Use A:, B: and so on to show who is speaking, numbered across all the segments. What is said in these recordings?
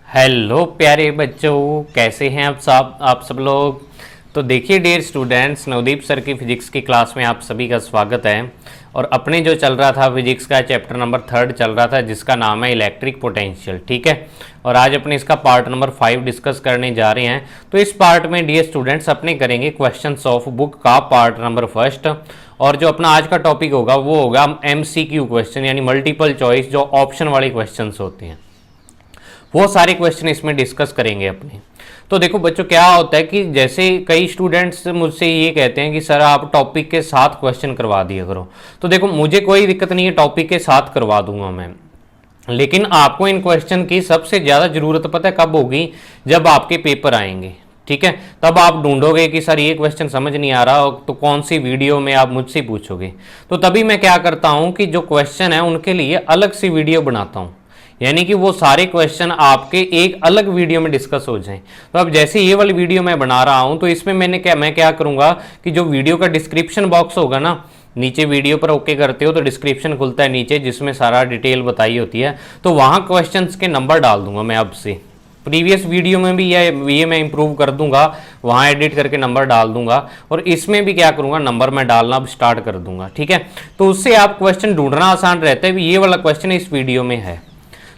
A: Hello प्यारे बच्चों, कैसे हैं आप सब लोग। तो देखिए डियर स्टूडेंट्स, नवदीप सर की फिजिक्स की क्लास में आप सभी का स्वागत है। और अपने जो चल रहा था फिजिक्स का चैप्टर नंबर 3 चल रहा था, जिसका नाम है इलेक्ट्रिक पोटेंशियल। ठीक है, और आज अपने इसका पार्ट नंबर 5 डिस्कस करने जा रहे हैं। तो इस पार्ट में डियर स्टूडेंट्स अपने करेंगे क्वेश्चंस ऑफ बुक का पार्ट नंबर 1। और जो अपना आज का टॉपिक होगा वो होगा MCQ क्वेश्चन, यानी मल्टीपल चॉइस, जो ऑप्शन वाले क्वेश्चन होते हैं, वो सारे क्वेश्चन इसमें डिस्कस करेंगे अपने। तो देखो बच्चों, क्या होता है कि जैसे कई स्टूडेंट्स मुझसे ये कहते हैं कि सर आप टॉपिक के साथ क्वेश्चन करवा दिया करो। तो देखो, मुझे कोई दिक्कत नहीं है, टॉपिक के साथ करवा दूंगा मैं, लेकिन आपको इन क्वेश्चन की सबसे ज़्यादा ज़रूरत पता है कब होगी? जब आपके पेपर आएंगे। ठीक है, तब आप ढूंढोगे कि सर ये क्वेश्चन समझ नहीं आ रहा, तो कौन सी वीडियो में आप मुझसे पूछोगे। तो तभी मैं क्या करता हूँ कि जो क्वेश्चन है उनके लिए अलग सी वीडियो बनाता हूँ, यानी कि वो सारे क्वेश्चन आपके एक अलग वीडियो में डिस्कस हो जाएं। तो अब जैसे ये वाली वीडियो मैं बना रहा हूं, तो इसमें मैं क्या करूंगा कि जो वीडियो का डिस्क्रिप्शन बॉक्स होगा ना, नीचे वीडियो पर ओके करते हो तो डिस्क्रिप्शन खुलता है नीचे, जिसमें सारा डिटेल बताई होती है। तो वहां क्वेश्चंस के नंबर डाल दूंगा मैं अब से। प्रीवियस वीडियो में भी ये मैं इंप्रूव कर दूंगा, वहां एडिट करके नंबर डाल दूंगा, और इसमें भी क्या करूंगा, नंबर मैं डालना अब स्टार्ट कर दूंगा। ठीक है, तो उससे आप क्वेश्चन ढूंढना आसान रहता है। ये वाला क्वेश्चन इस वीडियो में है,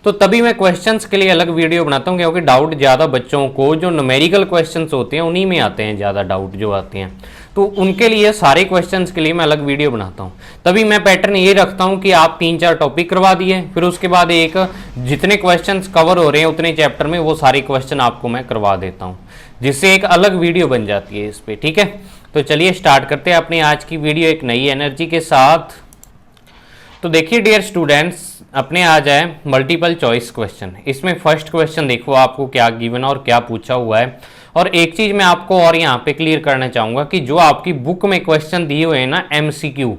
A: तो तभी मैं क्वेश्चंस के लिए अलग वीडियो बनाता हूँ, क्योंकि डाउट ज़्यादा बच्चों को जो न्यूमेरिकल क्वेश्चंस होते हैं उन्हीं में आते हैं, ज़्यादा डाउट जो आते हैं। तो उनके लिए सारे क्वेश्चंस के लिए मैं अलग वीडियो बनाता हूँ। तभी मैं पैटर्न ये रखता हूँ कि आप 3-4 टॉपिक करवा दिए, फिर उसके बाद एक जितने क्वेश्चंस कवर हो रहे हैं उतने चैप्टर में वो सारे क्वेश्चन आपको मैं करवा देता हूँ, जिससे एक अलग वीडियो बन जाती है इस पर। ठीक है, तो चलिए स्टार्ट करते हैं अपनी आज की वीडियो एक नई एनर्जी के साथ। तो देखिए डियर स्टूडेंट्स, अपने आ जाए मल्टीपल चॉइस क्वेश्चन। इसमें फर्स्ट क्वेश्चन देखो आपको क्या गिवन और क्या पूछा हुआ है। और एक चीज मैं आपको और यहाँ पे क्लियर करना चाहूंगा कि जो आपकी बुक में क्वेश्चन दिए हुए हैं ना, MCQ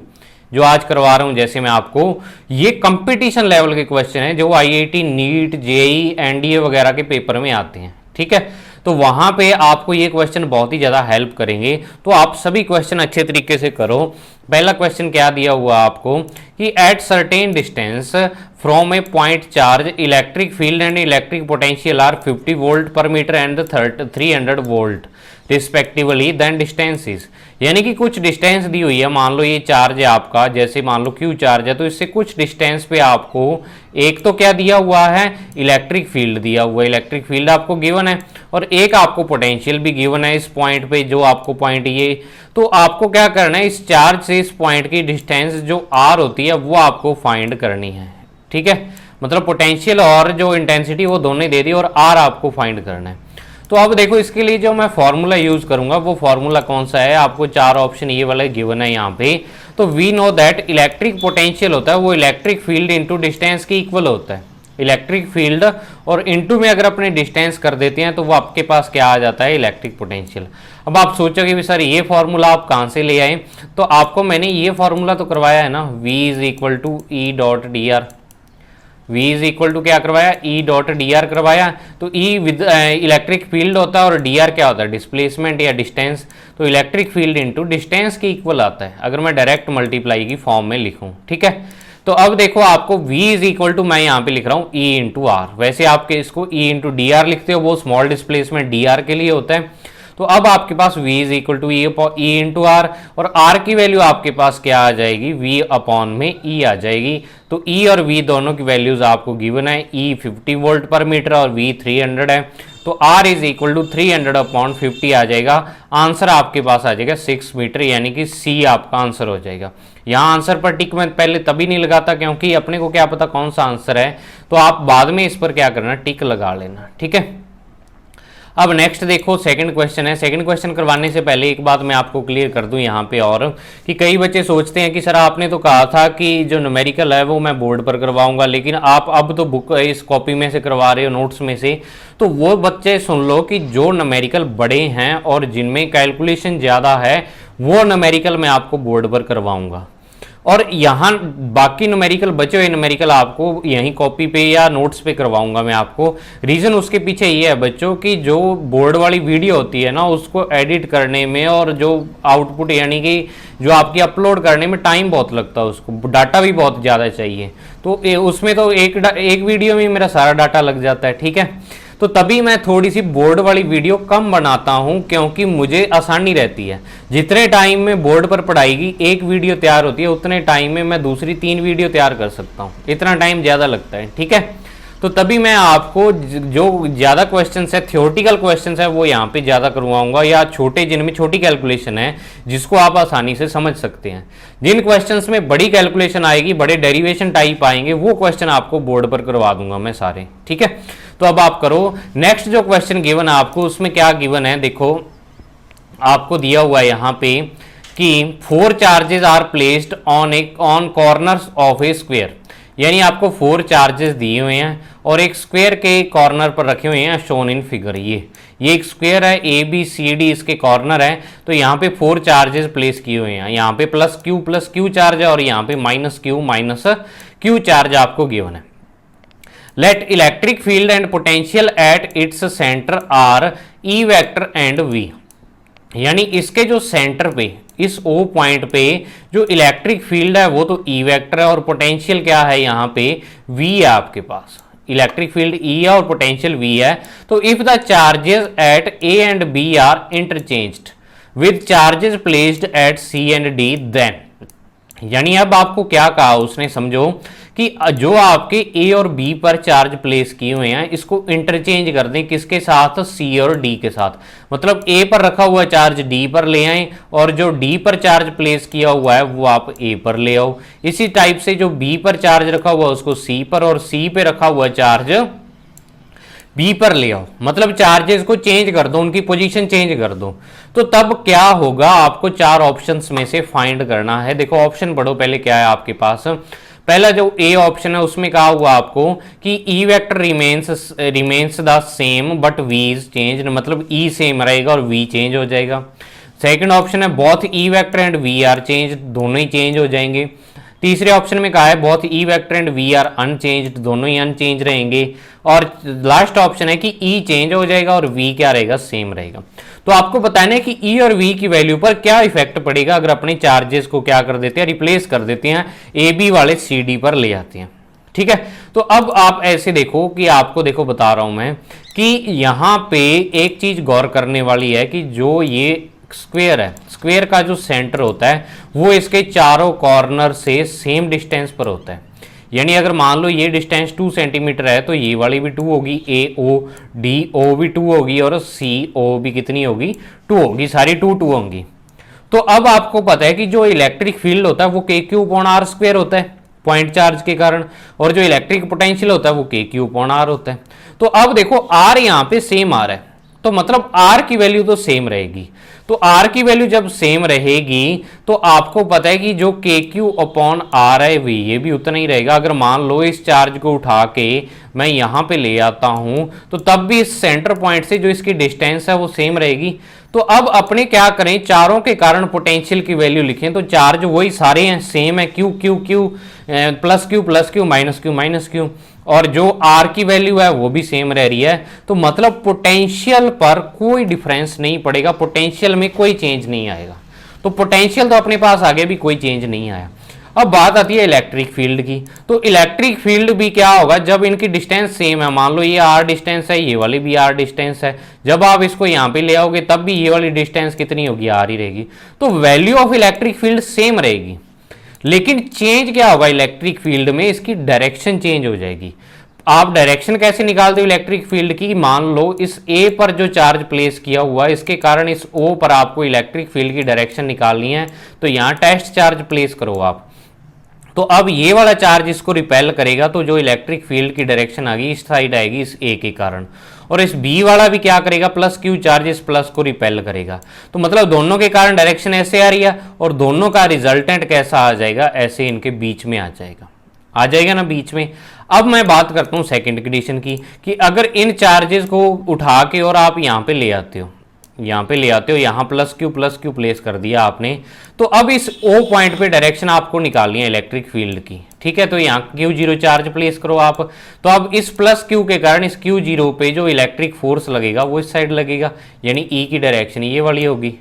A: जो आज करवा रहा हूं जैसे मैं आपको, ये कंपटीशन लेवल के क्वेश्चन है जो IIT, नीट, JEE, NDA वगैरह के पेपर में आते हैं। ठीक है, तो वहां पे आपको ये क्वेश्चन बहुत ही ज़्यादा हेल्प करेंगे। तो आप सभी क्वेश्चन अच्छे तरीके से करो। पहला क्वेश्चन क्या दिया हुआ आपको कि at certain distance from a point charge electric field and electric potential are 50 volt per metre and 300 volt respectively, then distance is, यानी कि कुछ डिस्टेंस दी हुई है। मान लो ये चार्ज है आपका, जैसे मान लो Q चार्ज है, तो इससे कुछ डिस्टेंस पे आपको एक तो क्या दिया हुआ है, इलेक्ट्रिक फील्ड दिया हुआ है, इलेक्ट्रिक फील्ड आपको गिवन है, और एक आपको पोटेंशियल भी गिवन है इस पॉइंट पे, जो आपको पॉइंट ये। तो आपको क्या करना है, इस चार्ज से इस पॉइंट की डिस्टेंस जो R होती है वो आपको फाइंड करनी है। ठीक है, मतलब पोटेंशियल और जो इंटेंसिटी वो दोनों दे दी, और R आपको फाइंड करना है। तो अब देखो, इसके लिए जो मैं फॉर्मूला यूज करूंगा वो फॉर्मूला कौन सा है, आपको 4 ऑप्शन ये वाला गिवन है यहाँ पे। तो we know that electric potential होता है वो इलेक्ट्रिक फील्ड इंटू डिस्टेंस के इक्वल होता है। इलेक्ट्रिक फील्ड और इंटू में अगर अपने डिस्टेंस कर देते हैं तो वो आपके पास क्या आ जाता है, इलेक्ट्रिक पोटेंशियल। अब आप सोचोगे भी सर ये फॉर्मूला आप कहाँ से ले आए, तो आपको मैंने ये फॉर्मूला तो करवाया है ना, V is equal to E dot D R. V is equal to क्या करवाया, E डॉट डी आर करवाया। तो E विद इलेक्ट्रिक फील्ड होता है और dr क्या होता है, डिस्प्लेसमेंट या डिस्टेंस। तो इलेक्ट्रिक फील्ड इंटू डिस्टेंस के इक्वल आता है, अगर मैं डायरेक्ट मल्टीप्लाई की फॉर्म में लिखूं। ठीक है, तो अब देखो आपको V इज इक्वल टू, मैं यहाँ पे लिख रहा हूँ E इंटू आर। वैसे आपके इसको E इंटू डी आर लिखते हो, वो स्मॉल डिस्प्लेसमेंट dr के लिए होता है। तो अब आपके पास V is equal to E into R, और R की वैल्यू आपके पास क्या आ जाएगी, V अपॉन में E आ जाएगी। तो E और V दोनों की वैल्यूज आपको गिवन है, E 50 वोल्ट पर मीटर और V 300 है। तो R is equal to 300 upon 50 आ जाएगा। आंसर आपके पास आ जाएगा 6 मीटर, यानी कि C आपका आंसर हो जाएगा। यहाँ आंसर पर टिक मैं पहले तभी नहीं लगाता क्योंकि अपने को क्या पता कौन सा आंसर है, तो आप बाद में इस पर क्या करना, टिक लगा लेना। ठीक है, अब नेक्स्ट देखो सेकंड क्वेश्चन है। सेकंड क्वेश्चन करवाने से पहले एक बात मैं आपको क्लियर कर दूं यहाँ पे, और कि कई बच्चे सोचते हैं कि सर आपने तो कहा था कि जो न्यूमेरिकल है वो मैं बोर्ड पर करवाऊंगा, लेकिन आप अब तो बुक इस कॉपी में से करवा रहे हो, नोट्स में से। तो वो बच्चे सुन लो कि जो न्यूमेरिकल बड़े हैं और जिनमें कैलकुलेशन ज़्यादा है, वो न्यूमेरिकल मैं आपको बोर्ड पर करवाऊंगा, और यहाँ बाकी न्यूमेरिकल बचे हुए न्यूमेरिकल आपको यहीं कॉपी पे या नोट्स पे करवाऊंगा मैं आपको। रीज़न उसके पीछे ये है बच्चों कि जो बोर्ड वाली वीडियो होती है ना, उसको एडिट करने में और जो आउटपुट यानी कि जो आपकी अपलोड करने में टाइम बहुत लगता है, उसको डाटा भी बहुत ज़्यादा चाहिए। तो उसमें तो एक वीडियो में मेरा सारा डाटा लग जाता है। ठीक है, तो तभी मैं थोड़ी सी बोर्ड वाली वीडियो कम बनाता हूं, क्योंकि मुझे आसानी रहती है। जितने टाइम में बोर्ड पर पढ़ाई की एक वीडियो तैयार होती है, उतने टाइम में मैं दूसरी 3 वीडियो तैयार कर सकता हूं, इतना टाइम ज़्यादा लगता है। ठीक है, तो तभी मैं आपको जो ज़्यादा क्वेश्चंस है, थ्योरेटिकल क्वेश्चंस है, वो यहाँ पे ज़्यादा करवाऊंगा, या छोटे जिनमें छोटी कैलकुलेशन है जिसको आप आसानी से समझ सकते हैं। जिन क्वेश्चंस में बड़ी कैलकुलेशन आएगी, बड़े डेरिवेशन टाइप आएंगे, वो क्वेश्चन आपको बोर्ड पर करवा दूंगा मैं सारे। ठीक है, तो अब आप करो। नेक्स्ट जो क्वेश्चन गिवन है आपको, उसमें क्या गिवन है देखो, आपको दिया हुआ है यहाँ पे कि 4 charges are placed on corners of a square, यानी आपको 4 चार्जेस दिए हुए हैं और एक स्क्वायर के कॉर्नर पर रखे हुए हैं, शोन इन फिगर। ये एक स्क्वायर है, ए बी सी डी इसके कॉर्नर है, तो यहाँ पे 4 चार्जेस प्लेस किए हुए हैं। यहाँ पे प्लस क्यू चार्ज है और यहाँ पे माइनस क्यू चार्ज आपको गिवन है। Let electric field and potential at its centre are E vector and V, यानी इसके जो सेंटर पे, इस ओ पॉइंट पे जो इलेक्ट्रिक फील्ड है वो तो ई वेक्टर है, और पोटेंशियल क्या है यहाँ पे वी है आपके पास। इलेक्ट्रिक फील्ड ई है और पोटेंशियल वी है। तो if the charges at A and B are interchanged with charges placed at C and D, then, यानी अब आपको क्या कहा उसने, समझो कि जो आपके ए और बी पर चार्ज प्लेस किए हुए हैं, इसको इंटरचेंज कर दें, किसके साथ, सी और डी के साथ। मतलब ए पर रखा हुआ चार्ज डी पर ले आए, और जो डी पर चार्ज प्लेस किया हुआ है वो आप ए पर ले आओ। इसी टाइप से जो बी पर चार्ज रखा हुआ उसको सी पर, और सी पे रखा हुआ चार्ज बी पर ले आओ। मतलब चार्जेस को चेंज कर दो, उनकी पोजीशन चेंज कर दो। तो तब क्या होगा, आपको 4 ऑप्शंस में से फाइंड करना है। देखो ऑप्शन पढ़ो पहले, क्या है आपके पास। पहला जो ए ऑप्शन है उसमें कहा हुआ आपको कि E vector remains the same but V is change, मतलब ई सेम रहेगा और वी चेंज हो जाएगा। सेकंड ऑप्शन है both E vector and V are change, दोनों ही चेंज हो जाएंगे। तीसरे ऑप्शन में कहा है both E vector and V are unchanged, दोनों ही अनचेंज रहेंगे। और लास्ट ऑप्शन है कि ई चेंज हो जाएगा और वी क्या रहेगा, सेम रहेगा। तो आपको बताना है कि ई और वी की वैल्यू पर क्या इफेक्ट पड़ेगा अगर अपने चार्जेस को क्या कर देते हैं, रिप्लेस कर देते हैं, ए बी वाले सी डी पर ले आते हैं। ठीक है, तो अब आप ऐसे देखो कि आपको देखो बता रहा हूं मैं कि यहां पे एक चीज गौर करने वाली है कि जो ये स्क्वायर है, स्क्वायर का जो सेंटर होता है वो इसके चारों कॉर्नर से सेम डिस्टेंस पर होता है। यानी अगर मान लो ये डिस्टेंस 2 सेंटीमीटर है, तो ये वाली भी 2 होगी, ए ओ डी ओ भी 2 होगी, और सी ओ भी कितनी होगी, 2 होगी, सारी 2 होंगी। तो अब आपको पता है कि जो इलेक्ट्रिक फील्ड होता है वो के क्यू अपॉन आर स्क्वायर होता है पॉइंट चार्ज के कारण, और जो इलेक्ट्रिक पोटेंशियल होता है वो के क्यू अपॉन आर होता है। तो अब देखो आर यहाँ पे सेम आ रहा है, तो मतलब आर की वैल्यू तो सेम रहेगी। तो आर की वैल्यू जब सेम रहेगी तो आपको पता है कि जो के क्यू अपॉन आर है ये भी उतना ही रहेगा। अगर मान लो इस चार्ज को उठा के मैं यहां पे ले आता हूं, तो तब भी इस सेंटर पॉइंट से जो इसकी डिस्टेंस है वो सेम रहेगी। तो अब अपने क्या करें, चारों के कारण पोटेंशियल की वैल्यू लिखें। तो चार्ज वही सारे हैं, सेम है, Q Q Q plus Q minus Q, और जो आर की वैल्यू है वो भी सेम रह रही है। तो मतलब पोटेंशियल पर कोई डिफरेंस नहीं पड़ेगा, पोटेंशियल में कोई चेंज नहीं आएगा। तो पोटेंशियल तो अपने पास आगे भी कोई चेंज नहीं आया। अब बात आती है इलेक्ट्रिक फील्ड की। तो इलेक्ट्रिक फील्ड भी क्या होगा, जब इनकी डिस्टेंस सेम है, मान लो ये आर डिस्टेंस है, ये वाली भी आर डिस्टेंस है, जब आप इसको यहाँ पे ले आओगे तब भी ये वाली डिस्टेंस कितनी होगी, आर ही रहेगी। तो value of electric field same रहेगी, लेकिन चेंज क्या होगा इलेक्ट्रिक फील्ड में, इसकी डायरेक्शन चेंज हो जाएगी। आप डायरेक्शन कैसे निकालते हो इलेक्ट्रिक फील्ड की, मान लो इस ए पर जो चार्ज प्लेस किया हुआ है इसके कारण इस ओ पर आपको इलेक्ट्रिक फील्ड की डायरेक्शन निकालनी है। तो यहाँ टेस्ट चार्ज प्लेस करो आप, तो अब ये वाला चार्ज इसको रिपेल करेगा, तो जो इलेक्ट्रिक फील्ड की डायरेक्शन आ गई इस साइड आएगी इस ए के कारण, और इस बी वाला भी क्या करेगा, प्लस क्यू चार्ज इस प्लस को रिपेल करेगा। तो मतलब दोनों के कारण डायरेक्शन ऐसे आ रही है, और दोनों का रिजल्टेंट कैसा आ जाएगा, ऐसे इनके बीच में आ जाएगा ना बीच में। अब मैं बात करता हूं सेकंड कंडीशन की, कि अगर इन चार्जेस को उठा के और आप यहां पे ले आते हो, यहां प्लस क्यू प्लेस कर दिया आपने, तो अब इस ओ पॉइंट पे डायरेक्शन आपको निकालनी है इलेक्ट्रिक फील्ड की। ठीक है, तो यहाँ Q0 चार्ज प्लेस करो आप। तो अब इस प्लस क्यू के कारण इस Q0 पे जो इलेक्ट्रिक फोर्स लगेगा वो इस साइड लगेगा, यानी E की डायरेक्शन ये वाली होगी,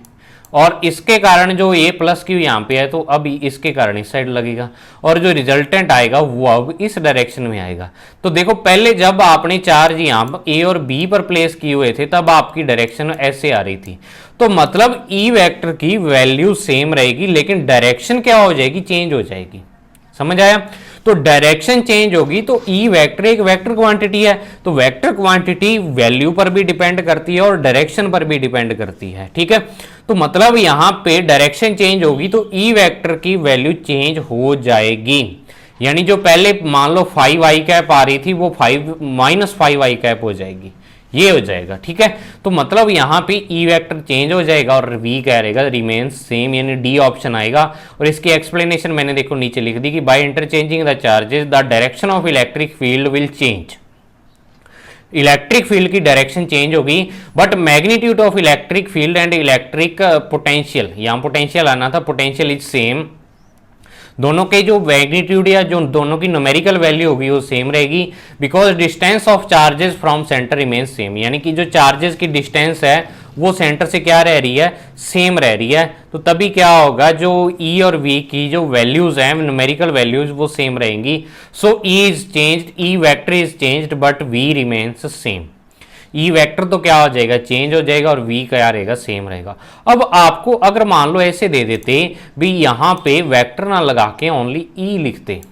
A: और इसके कारण जो ए प्लस क्यू यहाँ पे है तो अब इसके कारण इस साइड लगेगा, और जो रिजल्टेंट आएगा वो अब इस डायरेक्शन में आएगा। तो देखो पहले जब आपने चार्ज यहाँ ए और बी पर प्लेस किए हुए थे तब आपकी डायरेक्शन ऐसे आ रही थी, तो मतलब ई वेक्टर की वैल्यू सेम रहेगी लेकिन डायरेक्शन क्या हो जाएगी, चेंज हो जाएगी। समझ आया? तो डायरेक्शन चेंज होगी तो ई वेक्टर एक वेक्टर क्वांटिटी है, तो वेक्टर क्वांटिटी वैल्यू पर भी डिपेंड करती है और डायरेक्शन पर भी डिपेंड करती है। ठीक है, तो मतलब यहां पे डायरेक्शन चेंज होगी तो ई वेक्टर की वैल्यू चेंज हो जाएगी, यानी जो पहले मान लो 5i कैप आ रही थी वो 5-5i कैप हो जाएगी, ये हो जाएगा। ठीक है, तो मतलब यहां पे ई वेक्टर चेंज हो जाएगा और वी क्या रहेगा, रिमेन्स सेम, यानी डी ऑप्शन आएगा। और इसकी एक्सप्लेनेशन मैंने देखो नीचे लिख दी कि by interchanging the charges the direction of electric field will change. Electric field की डायरेक्शन चेंज होगी but magnitude of electric field and electric potential, यहां पोटेंशियल आना था, पोटेंशियल इज सेम। दोनों के जो मैग्नीट्यूड या जो दोनों की न्यूमेरिकल वैल्यू होगी वो सेम रहेगी, because distance of charges from centre remain same, यानी कि जो चार्जेस की डिस्टेंस है वो सेंटर से क्या रह रही है, सेम रह रही है। तो तभी क्या होगा, जो ई और वी की जो वैल्यूज हैं न्यूमेरिकल वैल्यूज वो सेम रहेंगी। So E is changed, E vector is changed but V remains same. E vector तो क्या हो जाएगा, चेंज हो जाएगा और वी क्या रहेगा, सेम रहेगा। अब आपको अगर मान लो ऐसे दे देते भी यहां पे वेक्टर ना लगा के ओनली ई लिखते,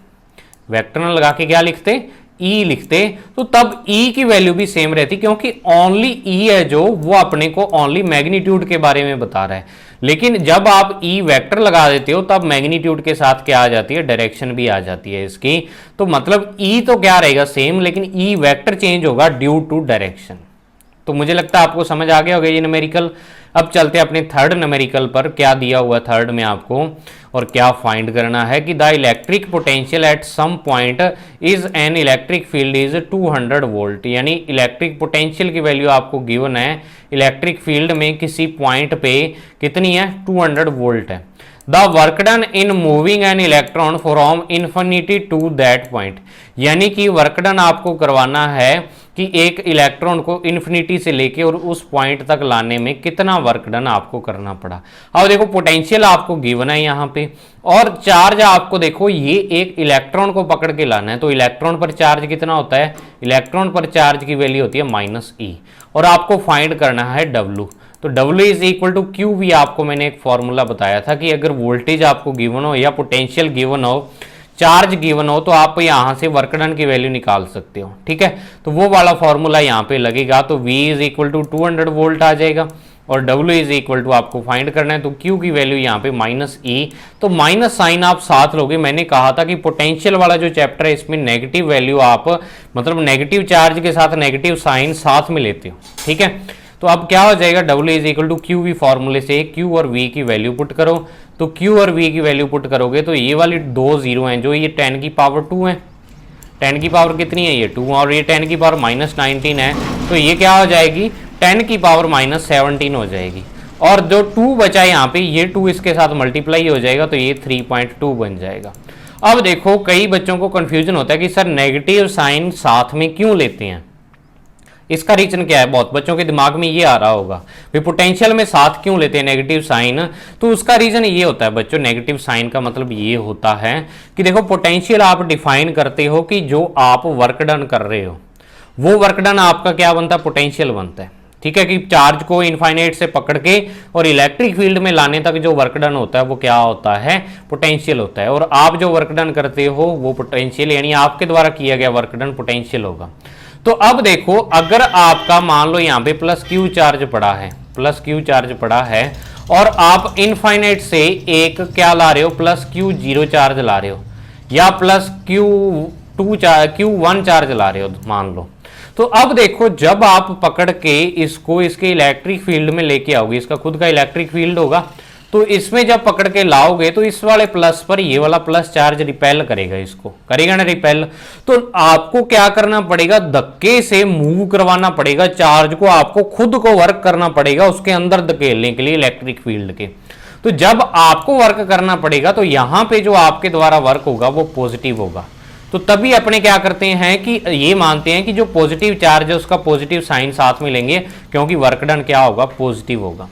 A: वेक्टर ना लगा के क्या लिखते, ई लिखते, तो तब ई की वैल्यू भी सेम रहती, क्योंकि ओनली ई है जो वो अपने को ओनली मैग्नीट्यूड के बारे में बता रहा है। लेकिन जब आप ई वेक्टर लगा देते हो तब मैग्नीट्यूड के साथ क्या आ जाती है, डायरेक्शन भी आ जाती है इसकी। तो मतलब ई तो क्या रहेगा, सेम, लेकिन ई वेक्टर चेंज होगा ड्यू टू डायरेक्शन। तो मुझे लगता है आपको समझ आ गया होगा ये न्यूमेरिकल। अब चलते हैं अपने थर्ड न्यूमेरिकल पर, क्या दिया हुआ थर्ड में आपको और क्या फाइंड करना है कि the electric potential at some point is an electric field is 200 volt, यानी इलेक्ट्रिक पोटेंशियल की वैल्यू आपको गिवन है, इलेक्ट्रिक फील्ड में किसी पॉइंट पे कितनी है, 200 वोल्ट है। The work done in moving an electron from infinity to that point, यानी कि वर्क डन आपको करवाना है कि एक इलेक्ट्रॉन को इन्फिनिटी से लेके और उस पॉइंट तक लाने में कितना वर्क डन आपको करना पड़ा। अब देखो पोटेंशियल आपको गिवन है यहाँ पे, और चार्ज आपको देखो ये एक इलेक्ट्रॉन को पकड़ के लाना है, तो इलेक्ट्रॉन पर चार्ज कितना होता है, इलेक्ट्रॉन पर चार्ज की वैल्यू होती है -e, और आपको फाइंड करना है W। तो W is equal to Q भी आपको मैंने एक फॉर्मूला बताया था कि अगर वोल्टेज आपको गिवन हो या पोटेंशियल गिवन हो, चार्ज गिवन हो, तो आप यहां से वर्क डन की वैल्यू निकाल सकते हो। ठीक है, तो वो वाला फॉर्मूला यहां पे लगेगा, तो V is equal to 200 volt आ जाएगा और W इज इक्वल टू आपको फाइंड करना है, तो Q की वैल्यू यहाँ पे -e, तो माइनस साइन आप साथ लोगे। मैंने कहा था कि पोटेंशियल वाला जो चैप्टर है इसमें नेगेटिव वैल्यू आप मतलब नेगेटिव चार्ज के साथ नेगेटिव साइन साथ में लेते हो। ठीक है, तो अब क्या हो जाएगा, W is equal to Q V फॉर्मूले से Q और V की वैल्यू पुट करो, तो Q और V की वैल्यू पुट करोगे तो ये वाली 2 जीरो हैं, जो ये 10 की पावर 2 है, 10 की पावर कितनी है, ये 2, और ये 10 की पावर -19 है, तो ये क्या हो जाएगी, 10 की पावर -17 हो जाएगी। और जो 2 बचा यहाँ पे, ये 2 इसके साथ मल्टीप्लाई हो जाएगा, तो ये 3.2 बन जाएगा। अब देखो कई बच्चों को कंफ्यूजन होता है कि सर नेगेटिव साइन साथ में क्यों लेते हैं, इसका रीजन क्या है, बहुत बच्चों के दिमाग में ये आ रहा होगा भी पोटेंशियल में साथ क्यों लेते हैं नेगेटिव साइन। तो उसका रीजन ये होता है बच्चों, नेगेटिव साइन का मतलब ये होता है कि देखो पोटेंशियल आप डिफाइन करते हो कि जो आप वर्क डन कर रहे हो वो वर्क डन आपका क्या बनता है, पोटेंशियल बनता है। ठीक है, कि चार्ज को इनफाइनाइट से पकड़ के और इलेक्ट्रिक फील्ड में लाने तक जो वर्क डन होता है वो क्या होता है, पोटेंशियल होता है। और आप जो वर्क डन करते हो वो पोटेंशियल, यानी आपके द्वारा किया गया वर्क डन पोटेंशियल होगा। तो अब देखो अगर आपका मान लो यहाँ पे +q चार्ज पड़ा है, +q चार्ज पड़ा है, और आप इनफाइनाइट से एक क्या ला रहे हो, +q0 चार्ज ला रहे हो, या +q1 चार्ज ला रहे हो मान लो, तो अब देखो जब आप पकड़ के इसको इसके इलेक्ट्रिक फील्ड में लेके आओगे, इसका खुद का इलेक्ट्रिक फील्ड होगा, तो इसमें जब पकड़ के लाओगे तो इस वाले प्लस पर ये वाला प्लस चार्ज रिपेल करेगा, इसको करेगा ना रिपेल। तो आपको क्या करना पड़ेगा, धक्के से मूव करवाना पड़ेगा चार्ज को, आपको खुद को वर्क करना पड़ेगा उसके अंदर धकेलने के लिए इलेक्ट्रिक फील्ड के। तो जब आपको वर्क करना पड़ेगा तो यहां पे जो आपके द्वारा वर्क होगा वो पॉजिटिव होगा। तो तभी अपने क्या करते हैं कि ये मानते हैं कि जो पॉजिटिव चार्ज है उसका पॉजिटिव साइन साथ में लेंगे, क्योंकि वर्क डन क्या होगा, पॉजिटिव होगा।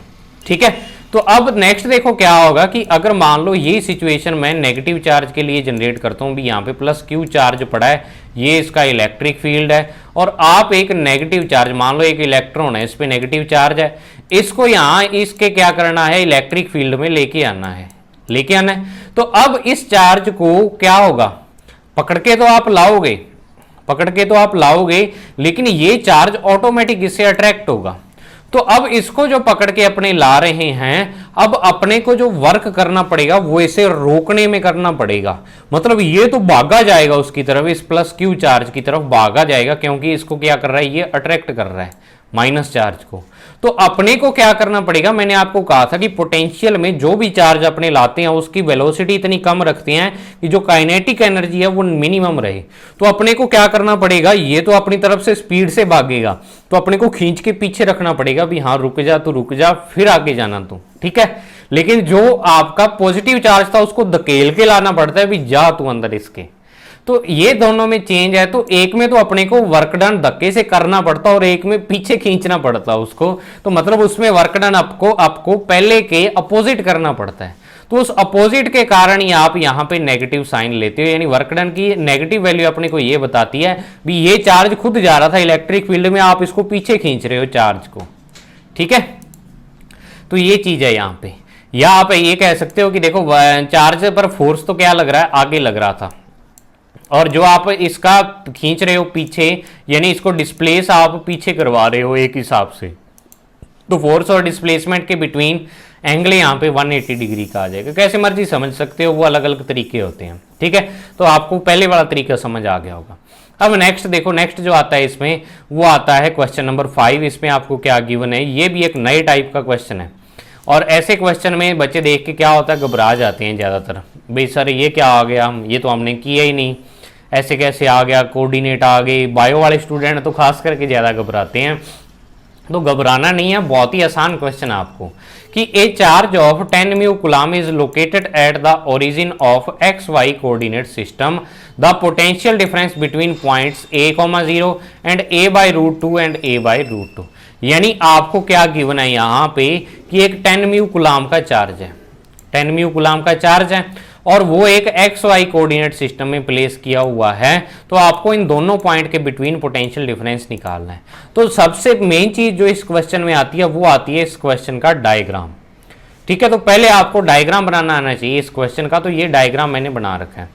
A: ठीक है, तो अब नेक्स्ट देखो क्या होगा कि अगर मान लो ये सिचुएशन मैं नेगेटिव चार्ज के लिए जनरेट करता हूं, भी यहाँ पे प्लस क्यू चार्ज पड़ा है, ये इसका इलेक्ट्रिक फील्ड है, और आप एक नेगेटिव चार्ज, मान लो एक इलेक्ट्रॉन है, इस पे नेगेटिव चार्ज है, इसको यहाँ इसके क्या करना है, इलेक्ट्रिक फील्ड में लेके आना है, लेके आना है। तो अब इस चार्ज को क्या होगा, पकड़ के तो आप लाओगे, पकड़ के तो आप लाओगे, लेकिन ये चार्ज ऑटोमेटिक इससे अट्रैक्ट होगा। तो अब इसको जो पकड़ के अपने ला रहे हैं, अब अपने को जो वर्क करना पड़ेगा वो इसे रोकने में करना पड़ेगा। मतलब ये तो भागा जाएगा उसकी तरफ, इस प्लस क्यू चार्ज की तरफ भागा जाएगा, क्योंकि इसको क्या कर रहा है, ये अट्रैक्ट कर रहा है माइनस चार्ज को। तो अपने को क्या करना पड़ेगा, मैंने आपको कहा था कि पोटेंशियल में जो भी चार्ज अपने लाते हैं उसकी वेलोसिटी इतनी कम रखते हैं कि जो काइनेटिक एनर्जी है वो मिनिमम रहे। तो अपने को क्या करना पड़ेगा, ये तो अपनी तरफ से स्पीड से भागेगा, तो अपने को खींच के पीछे रखना पड़ेगा, भी हाँ रुक जा तू, रुक जा, फिर आगे जाना तू, ठीक है। लेकिन जो आपका पॉजिटिव चार्ज था उसको धकेल के लाना पड़ता है, भी जा तू अंदर इसके। तो ये दोनों में चेंज है। तो एक में तो अपने को वर्क डन धक्के से करना पड़ता और एक में पीछे खींचना पड़ता उसको। तो मतलब उसमें वर्क डन आपको पहले के अपोजिट करना पड़ता है। तो उस अपोजिट के कारण ही आप यहाँ पे नेगेटिव साइन लेते हो, यानी वर्क डन की नेगेटिव वैल्यू अपने को ये बताती है भी ये चार्ज खुद जा रहा था इलेक्ट्रिक फील्ड में, आप इसको पीछे खींच रहे हो चार्ज को, ठीक है। तो ये चीज है यहाँ पे। या आप ये कह सकते हो कि देखो चार्ज पर फोर्स तो क्या लग रहा है, आगे लग रहा था, और जो आप इसका खींच रहे हो पीछे, यानी इसको डिस्प्लेस आप पीछे करवा रहे हो एक हिसाब से। तो फोर्स और डिस्प्लेसमेंट के बिटवीन एंगल यहाँ पे 180 डिग्री का आ जाएगा। कैसे मर्जी समझ सकते हो, वो अलग अलग तरीके होते हैं, ठीक है। तो आपको पहले वाला तरीका समझ आ गया होगा। अब नेक्स्ट देखो, नेक्स्ट जो आता है इसमें वो आता है क्वेश्चन नंबर 5। इसमें आपको क्या गिवन है, ये भी एक नए टाइप का क्वेश्चन है। और ऐसे क्वेश्चन में बच्चे देख के क्या होता है, घबरा जाते हैं ज़्यादातर, भाई सर ये क्या आ गया, ये तो हमने किया ही नहीं, ऐसे कैसे आ गया, कोऑर्डिनेट आ गए। बायो वाले स्टूडेंट तो खास करके ज़्यादा घबराते हैं। तो घबराना नहीं है, बहुत ही आसान क्वेश्चन आपको कि a charge of 10 mu coulomb is located at the origin of X Y coordinate system. The potential difference between points a,0 and a/√2 and a/√2। यानी आपको क्या गिवन है यहाँ पे कि एक 10 म्यू कूलम का चार्ज है, 10 म्यू कूलम का चार्ज है, और वो एक एक्स वाई कोऑर्डिनेट सिस्टम में प्लेस किया हुआ है। तो आपको इन दोनों पॉइंट के बिटवीन पोटेंशियल डिफरेंस निकालना है। तो सबसे मेन चीज जो इस क्वेश्चन में आती है वो आती है इस क्वेश्चन का डायग्राम, ठीक है। तो पहले आपको डायग्राम बनाना आना चाहिए इस क्वेश्चन का। तो ये डायग्राम मैंने बना रखा है।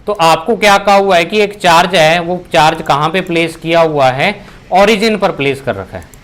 A: तो आपको क्या कहा हुआ है कि एक चार्ज है, वो चार्ज कहाँ पे प्लेस किया हुआ है, ऑरिजिन पर प्लेस कर रखा है।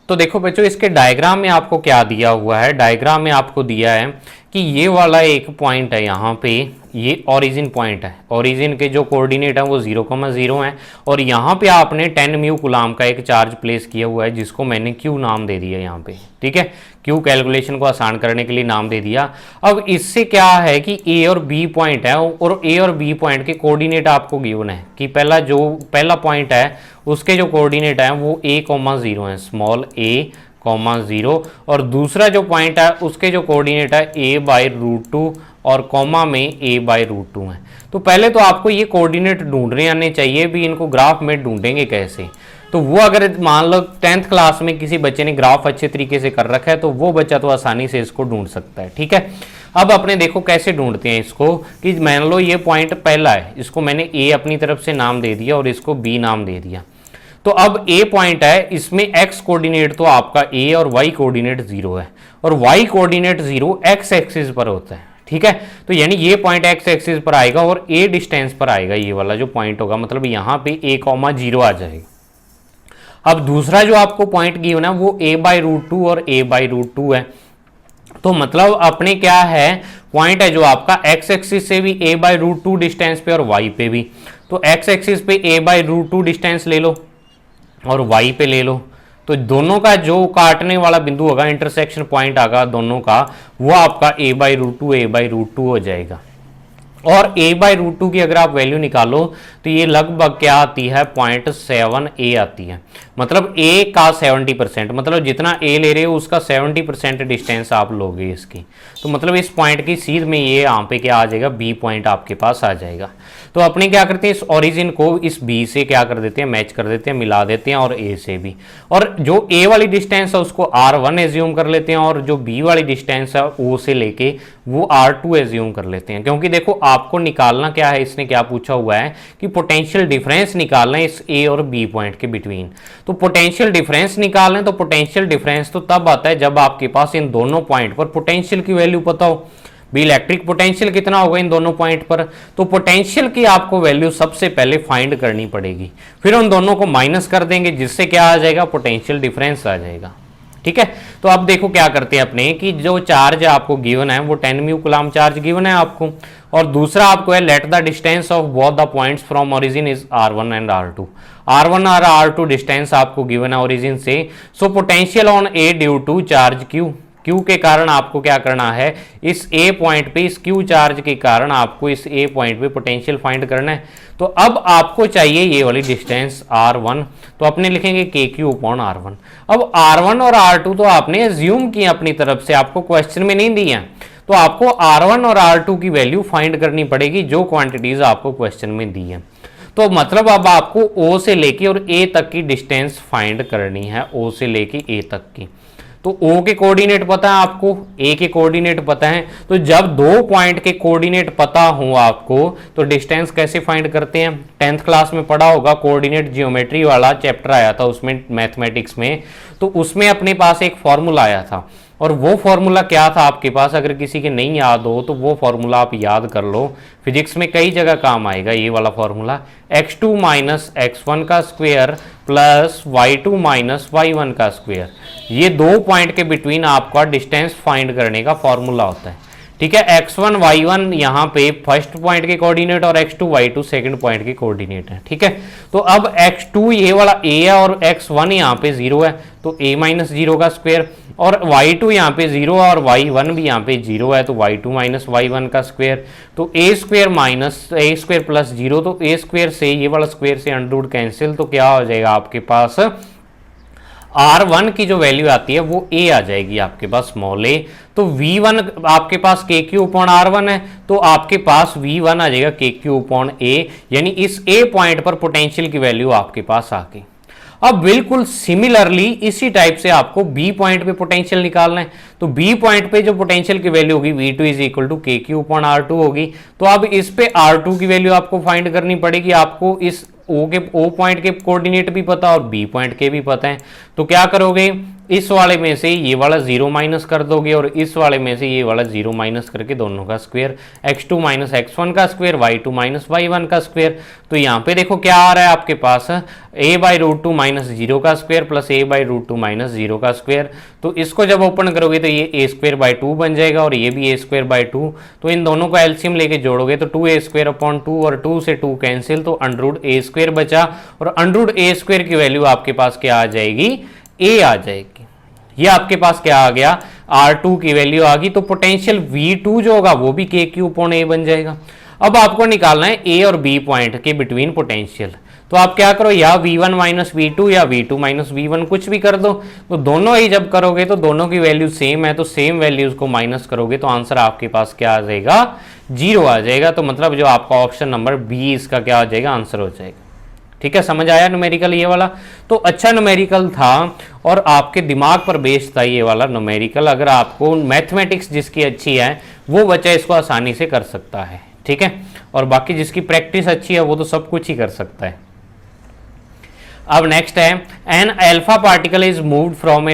A: तो देखो बच्चों, इसके डायग्राम में आपको क्या दिया हुआ है, डायग्राम में आपको दिया है कि ये वाला एक पॉइंट है, यहाँ पे ये ओरिजिन पॉइंट है, ओरिजिन के जो कोऑर्डिनेट है वो 0,0 है, और यहाँ पे आपने 10 म्यू कूलम का एक चार्ज प्लेस किया हुआ है जिसको मैंने क्यू नाम दे दिया यहाँ पे, ठीक है। क्यू कैलकुलेशन को आसान करने के लिए नाम दे दिया। अब इससे क्या है कि ए और बी पॉइंट है, और ए और बी पॉइंट के कोऑर्डिनेट आपको गिवन है कि पहला पॉइंट है उसके जो कोऑर्डिनेट है वो a,0 है, स्मॉल a,0, और दूसरा जो पॉइंट है उसके जो कोऑर्डिनेट है a/√2 और कॉमा में a/√2 है। तो पहले तो आपको ये कोऑर्डिनेट ढूंढने आने चाहिए, भी इनको ग्राफ में ढूंढेंगे कैसे। तो वो अगर मान लो 10th क्लास में किसी बच्चे ने ग्राफ अच्छे तरीके से कर रखा है तो वो बच्चा तो आसानी से इसको ढूंढ सकता है, ठीक है। अब अपने देखो कैसे ढूंढते हैं इसको, कि मान लो ये पॉइंट पहला है, इसको मैंने ए अपनी तरफ से नाम दे दिया और इसको बी नाम दे दिया। तो अब ए पॉइंट है, इसमें एक्स कोऑर्डिनेट तो आपका ए और वाई कोऑर्डिनेट 0 है, और वाई कोऑर्डिनेट 0 एक्स एक्सिस पर होता है, ठीक है। तो यानी ये पॉइंट एक्स एक्सिस पर आएगा और ए डिस्टेंस पर आएगा, ये वाला जो पॉइंट होगा, मतलब यहाँ पे a,0 आ जाएगा। अब दूसरा जो आपको पॉइंट गिवन है वो a/√2 और a/√2 है। तो मतलब अपने क्या है, पॉइंट है जो आपका एक्स एक्सिस से भी a/√2 डिस्टेंस पे और वाई पे भी। तो एक्स एक्सिस पे a/√2 डिस्टेंस ले लो और वाई पे ले लो, तो दोनों का जो काटने वाला बिंदु होगा, इंटरसेक्शन पॉइंट आगा दोनों का, वो आपका a/√2 हो जाएगा। और a/√2 की अगर आप वैल्यू निकालो तो ये लगभग क्या आती है 0.7 a आती है। मतलब a का 70%, मतलब जितना a ले रहे हो उसका 70% डिस्टेंस आप लोगे इसकी। तो मतलब इस पॉइंट की सीध में ये यहाँ पे क्या आ जाएगा, b पॉइंट आपके पास आ जाएगा। तो अपने क्या करते हैं, इस ओरिजिन को इस b से क्या कर देते हैं, मैच कर देते हैं, मिला देते हैं, और a से भी। और जो a वाली डिस्टेंस है उसको r1 एज्यूम कर लेते हैं, और जो b वाली डिस्टेंस है o से लेके वो r2 एज्यूम कर लेते हैं। क्योंकि देखो आपको निकालना क्या है, इसने क्या पूछा हुआ है कि पोटेंशियल डिफरेंस निकालना है इस a और b पॉइंट के बिटवीन। तो पोटेंशियल डिफरेंस निकालना है, तो पोटेंशियल डिफरेंस तो तब आता है जब आपके पास इन दोनों पॉइंट पर पोटेंशियल की वैल्यू पता हो। भी इलेक्ट्रिक पोटेंशियल कितना होगा इन दोनों पॉइंट पर, तो पोटेंशियल की आपको वैल्यू सबसे पहले फाइंड करनी पड़ेगी, फिर उन दोनों को माइनस कर देंगे, जिससे क्या आ जाएगा, पोटेंशियल डिफरेंस आ जाएगा। ठीक है, तो अब देखो क्या करते हैं अपने कि जो चार्ज आपको गिवन है वो 10 म्यू कूलम चार्ज गिवन है आपको, और दूसरा आपको है let the distance of both the points from origin is r1 and r2। r1 और r2 डिस्टेंस आपको गिवन है ओरिजिन से। So potential on a due to charge q, Q के कारण आपको क्या करना है, इस A पॉइंट पे, इस Q चार्ज के कारण आपको इस A पॉइंट पे पोटेंशियल फाइंड करना है। तो अब आपको चाहिए ये वाली डिस्टेंस R1, तो अपने लिखेंगे KQ अपॉन R1। अब R1 और R2 तो आपने एज्यूम किया अपनी तरफ से, आपको क्वेश्चन में नहीं दिया, तो आपको R1 और R2 की वैल्यू फाइंड करनी पड़ेगी जो क्वांटिटीज आपको क्वेश्चन में दी है। तो मतलब अब आपको O से लेके और A तक की डिस्टेंस फाइंड करनी है, O से लेके A तक की। तो O के कोऑर्डिनेट पता है आपको, A के कोऑर्डिनेट पता है, तो जब दो पॉइंट के कोऑर्डिनेट पता हो आपको तो डिस्टेंस कैसे फाइंड करते हैं। 10th क्लास में पढ़ा होगा, कोऑर्डिनेट जियोमेट्री वाला चैप्टर आया था उसमें मैथमेटिक्स में, तो उसमें अपने पास एक फॉर्मूला आया था, और वो फॉर्मूला क्या था आपके पास, अगर किसी के नहीं याद हो तो वो फॉर्मूला आप याद कर लो, फिजिक्स में कई जगह काम आएगा ये वाला फॉर्मूला। x2 माइनस x1 का square plus y2 minus y1 का स्क्वायर, ये दो पॉइंट के बिटवीन आपका डिस्टेंस फाइंड करने का फॉर्मूला होता है। ठीक है, x1 y1 यहाँ पे फर्स्ट पॉइंट के कोऑर्डिनेट और x2 y2 सेकंड पॉइंट के कोऑर्डिनेट है। ठीक है, तो अब x2 ये वाला a है और x1 यहाँ पे 0 है, तो a माइनस 0 का स्क्वायर, और y2 यहाँ पे 0 है और y1 भी यहाँ पे 0 है, तो y2 माइनस y1 का स्क्वायर, तो a square minus a square plus 0, तो a स्क्वायर से ये वाला स्क्वायर से अंडर कैंसिल, तो क्या हो जाएगा आपके पास R1 की जो वैल्यू आती है वो A आ जाएगी आपके पास स्मॉल a। तो V1 आपके पास KQ अपॉन R1 है, तो आपके पास V1 आ जाएगा KQ अपॉन A, यानी इस A पॉइंट पर पोटेंशियल की वैल्यू आपके पास आ गई। अब बिल्कुल सिमिलरली इसी टाइप से आपको B पॉइंट पे पोटेंशियल निकालना है, तो B पॉइंट पे जो पोटेंशियल की वैल्यू होगी V2 is equal to KQ upon R2 होगी। तो अब इस पे R2 की वैल्यू आपको फाइंड करनी पड़ेगी, आपको इस O पॉइंट के कोऑर्डिनेट भी पता और B पॉइंट के भी पता है, तो क्या करोगे, इस वाले में से ये वाला 0 माइनस कर दोगे और इस वाले में से ये वाला 0 माइनस करके दोनों का स्क्वायर, x2 माइनस x1 का स्क्वायर, y2 माइनस y1 का स्क्वायर। तो यहाँ पे देखो क्या आ रहा है आपके पास, a/√2 माइनस 0 का स्क्वायर प्लस a/√2 माइनस 0 का स्क्वायर। तो इसको जब ओपन करोगे तो ये a स्क्वायर बाई 2 बन जाएगा और ये भी a स्क्वायर बाई 2। तो इन दोनों को एलसीएम लेके जोड़ोगे तो 2a स्क्वायर अपॉन 2 और 2 से 2 कैंसिल, तो अंडर a स्क्वायर बचा, और अंडर a स्क्वायर की वैल्यू आपके पास क्या आ जाएगी, a आ जाएगी। ये आपके पास क्या आ गया, R2 की वैल्यू आ गई। तो पोटेंशियल V2 जो होगा वो भी KQ अपॉन A बन जाएगा। अब आपको निकालना है A और B पॉइंट के बिटवीन पोटेंशियल, तो आप क्या करो, या V1 माइनस V2 या V2 माइनस V1 कुछ भी कर दो। तो दोनों ही जब करोगे तो दोनों की वैल्यू सेम है, तो सेम वैल्यूज को माइनस करोगे तो आंसर आपके पास क्या आ जाएगा, 0 आ जाएगा। तो मतलब जो आपका ऑप्शन नंबर बी इसका क्या आ जाएगा, आंसर हो जाएगा। ठीक है, समझ आया न्यूमेरिकल ये वाला, तो अच्छा न्यूमेरिकल था और आपके दिमाग पर बेस्ड था ये वाला न्यूमेरिकल। अगर आपको मैथमेटिक्स जिसकी अच्छी है वो बच्चा इसको आसानी से कर सकता है। ठीक है, और बाकी जिसकी प्रैक्टिस अच्छी है वो तो सब कुछ ही कर सकता है। अब नेक्स्ट है, an alpha particle is moved from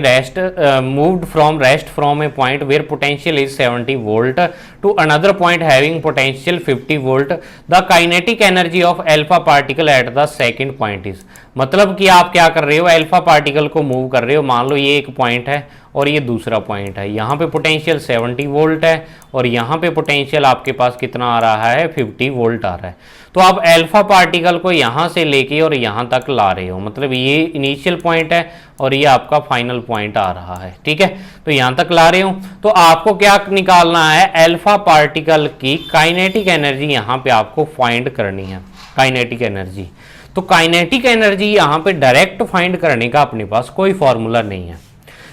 A: rest from a point where potential is 70 volt to another point having potential 50 volt, the kinetic energy of alpha particle at the second point is. मतलब कि आप क्या कर रहे हो, alpha particle को move कर रहे हो, मान लो ये एक पॉइंट है और ये दूसरा पॉइंट है, यहाँ पे पोटेंशियल 70 वोल्ट है और यहाँ पे पोटेंशियल आपके पास कितना आ रहा है, 50 वोल्ट आ रहा है। तो आप अल्फा पार्टिकल को यहां से लेके और यहां तक ला रहे हो, मतलब ये इनिशियल पॉइंट है और ये आपका फाइनल पॉइंट आ रहा है, ठीक है। तो यहां तक ला रहे हो, तो आपको क्या निकालना है, अल्फा पार्टिकल की काइनेटिक एनर्जी यहां पे आपको फाइंड करनी है, काइनेटिक एनर्जी। तो काइनेटिक एनर्जी यहां पे डायरेक्ट फाइंड करने का अपने पास कोई फॉर्मूला नहीं है,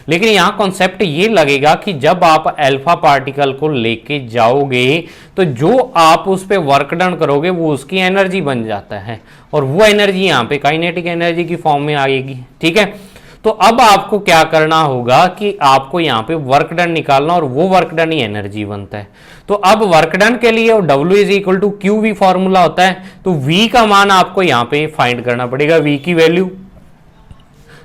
A: लेकिन यहां कॉन्सेप्ट ये लगेगा कि जब आप अल्फा पार्टिकल को लेके जाओगे तो जो आप उस पर वर्क डन करोगे वो उसकी एनर्जी बन जाता है, और वो एनर्जी यहां पे काइनेटिक एनर्जी की फॉर्म में आएगी, ठीक है। तो अब आपको क्या करना होगा कि आपको यहां पे वर्क डन निकालना, और वो वर्क डन ही एनर्जी बनता है। तो अब वर्क डन के लिए W is equal to Q V formula होता है, तो V का मान आपको यहां पे फाइंड करना पड़ेगा, V की वैल्यू।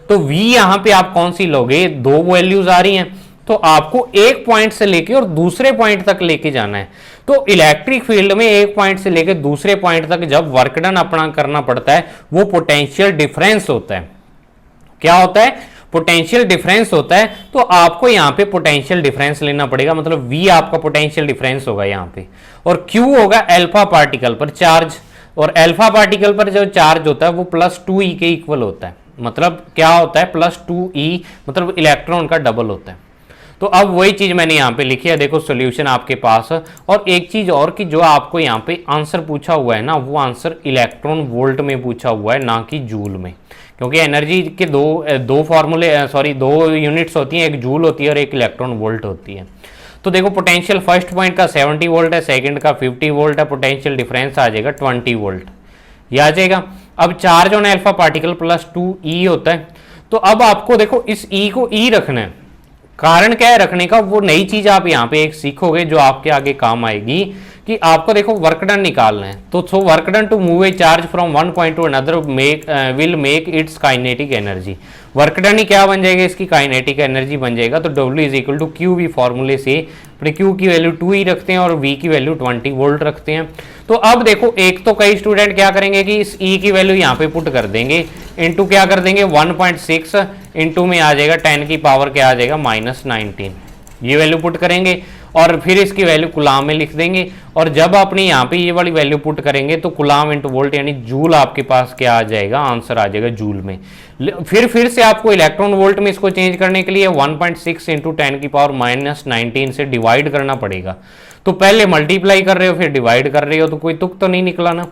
A: तो V यहां पे आप कौन सी लोगे, दो वैल्यूज आ रही हैं, तो आपको एक पॉइंट से लेके और दूसरे पॉइंट तक लेके जाना है। तो इलेक्ट्रिक फील्ड में एक पॉइंट से लेके दूसरे पॉइंट तक जब वर्क डन अपना करना पड़ता है वो पोटेंशियल डिफरेंस होता है। क्या होता है, पोटेंशियल डिफरेंस होता है। तो आपको यहां पे पोटेंशियल डिफरेंस लेना पड़ेगा, मतलब V आपका पोटेंशियल डिफरेंस होगा यहां पे, और Q होगा अल्फा पार्टिकल पर चार्ज, और अल्फा पार्टिकल पर जो चार्ज होता है वो +2e के इक्वल होता है। मतलब क्या होता है, +2e मतलब इलेक्ट्रॉन का डबल होता है। तो अब वही चीज मैंने यहाँ पे लिखी है, देखो सॉल्यूशन आपके पास। और एक चीज और कि जो आपको यहाँ पे आंसर पूछा हुआ है ना, वो आंसर इलेक्ट्रॉन वोल्ट में पूछा हुआ है, ना कि जूल में, क्योंकि एनर्जी के दो फॉर्मूले दो यूनिट्स होती हैं, एक जूल होती है और एक इलेक्ट्रॉन वोल्ट होती है। तो देखो पोटेंशियल फर्स्ट पॉइंट का 70 वोल्ट है, सेकंड का 50 वोल्ट है, पोटेंशियल डिफरेंस आ जाएगा 20 वोल्ट, ये आ जाएगा। अब charge on alpha particle +2e होता है। तो अब आपको देखो इस E को E रखना है, कारण क्या है रखने का, वो नई चीज आप यहाँ पे एक सीखोगे जो आपके आगे काम आएगी, कि आपको देखो वर्क डन निकालना है। तो so work done to move a charge from one point to another will make its kinetic energy. Work done ही क्या बन जाएगा, इसकी काइनेटिक एनर्जी बन जाएगा। तो W is equal to Q V फॉर्मूले से अपने Q की वैल्यू 2e रखते हैं और V की वैल्यू 20 वोल्ट रखते हैं। तो अब देखो एक तो कई स्टूडेंट क्या करेंगे कि इस E की वैल्यू यहाँ पे पुट कर देंगे, इंटू क्या कर देंगे 1.6 इंटू में आ जाएगा 10 की पावर क्या आ जाएगा -19, ये वैल्यू पुट करेंगे और फिर इसकी वैल्यू कुलाम में लिख देंगे। और जब अपने यहाँ पे ये वाली वैल्यू पुट करेंगे तो कुलाम इंटू वोल्ट यानी जूल आपके पास क्या आ जाएगा, आंसर आ जाएगा जूल में। फिर से आपको इलेक्ट्रॉन वोल्ट में इसको चेंज करने के लिए 1.6 इंटू 10 की पावर -19 से डिवाइड करना पड़ेगा। तो पहले मल्टीप्लाई कर रहे हो फिर डिवाइड कर रहे हो, तो कोई तुक तो नहीं निकला ना।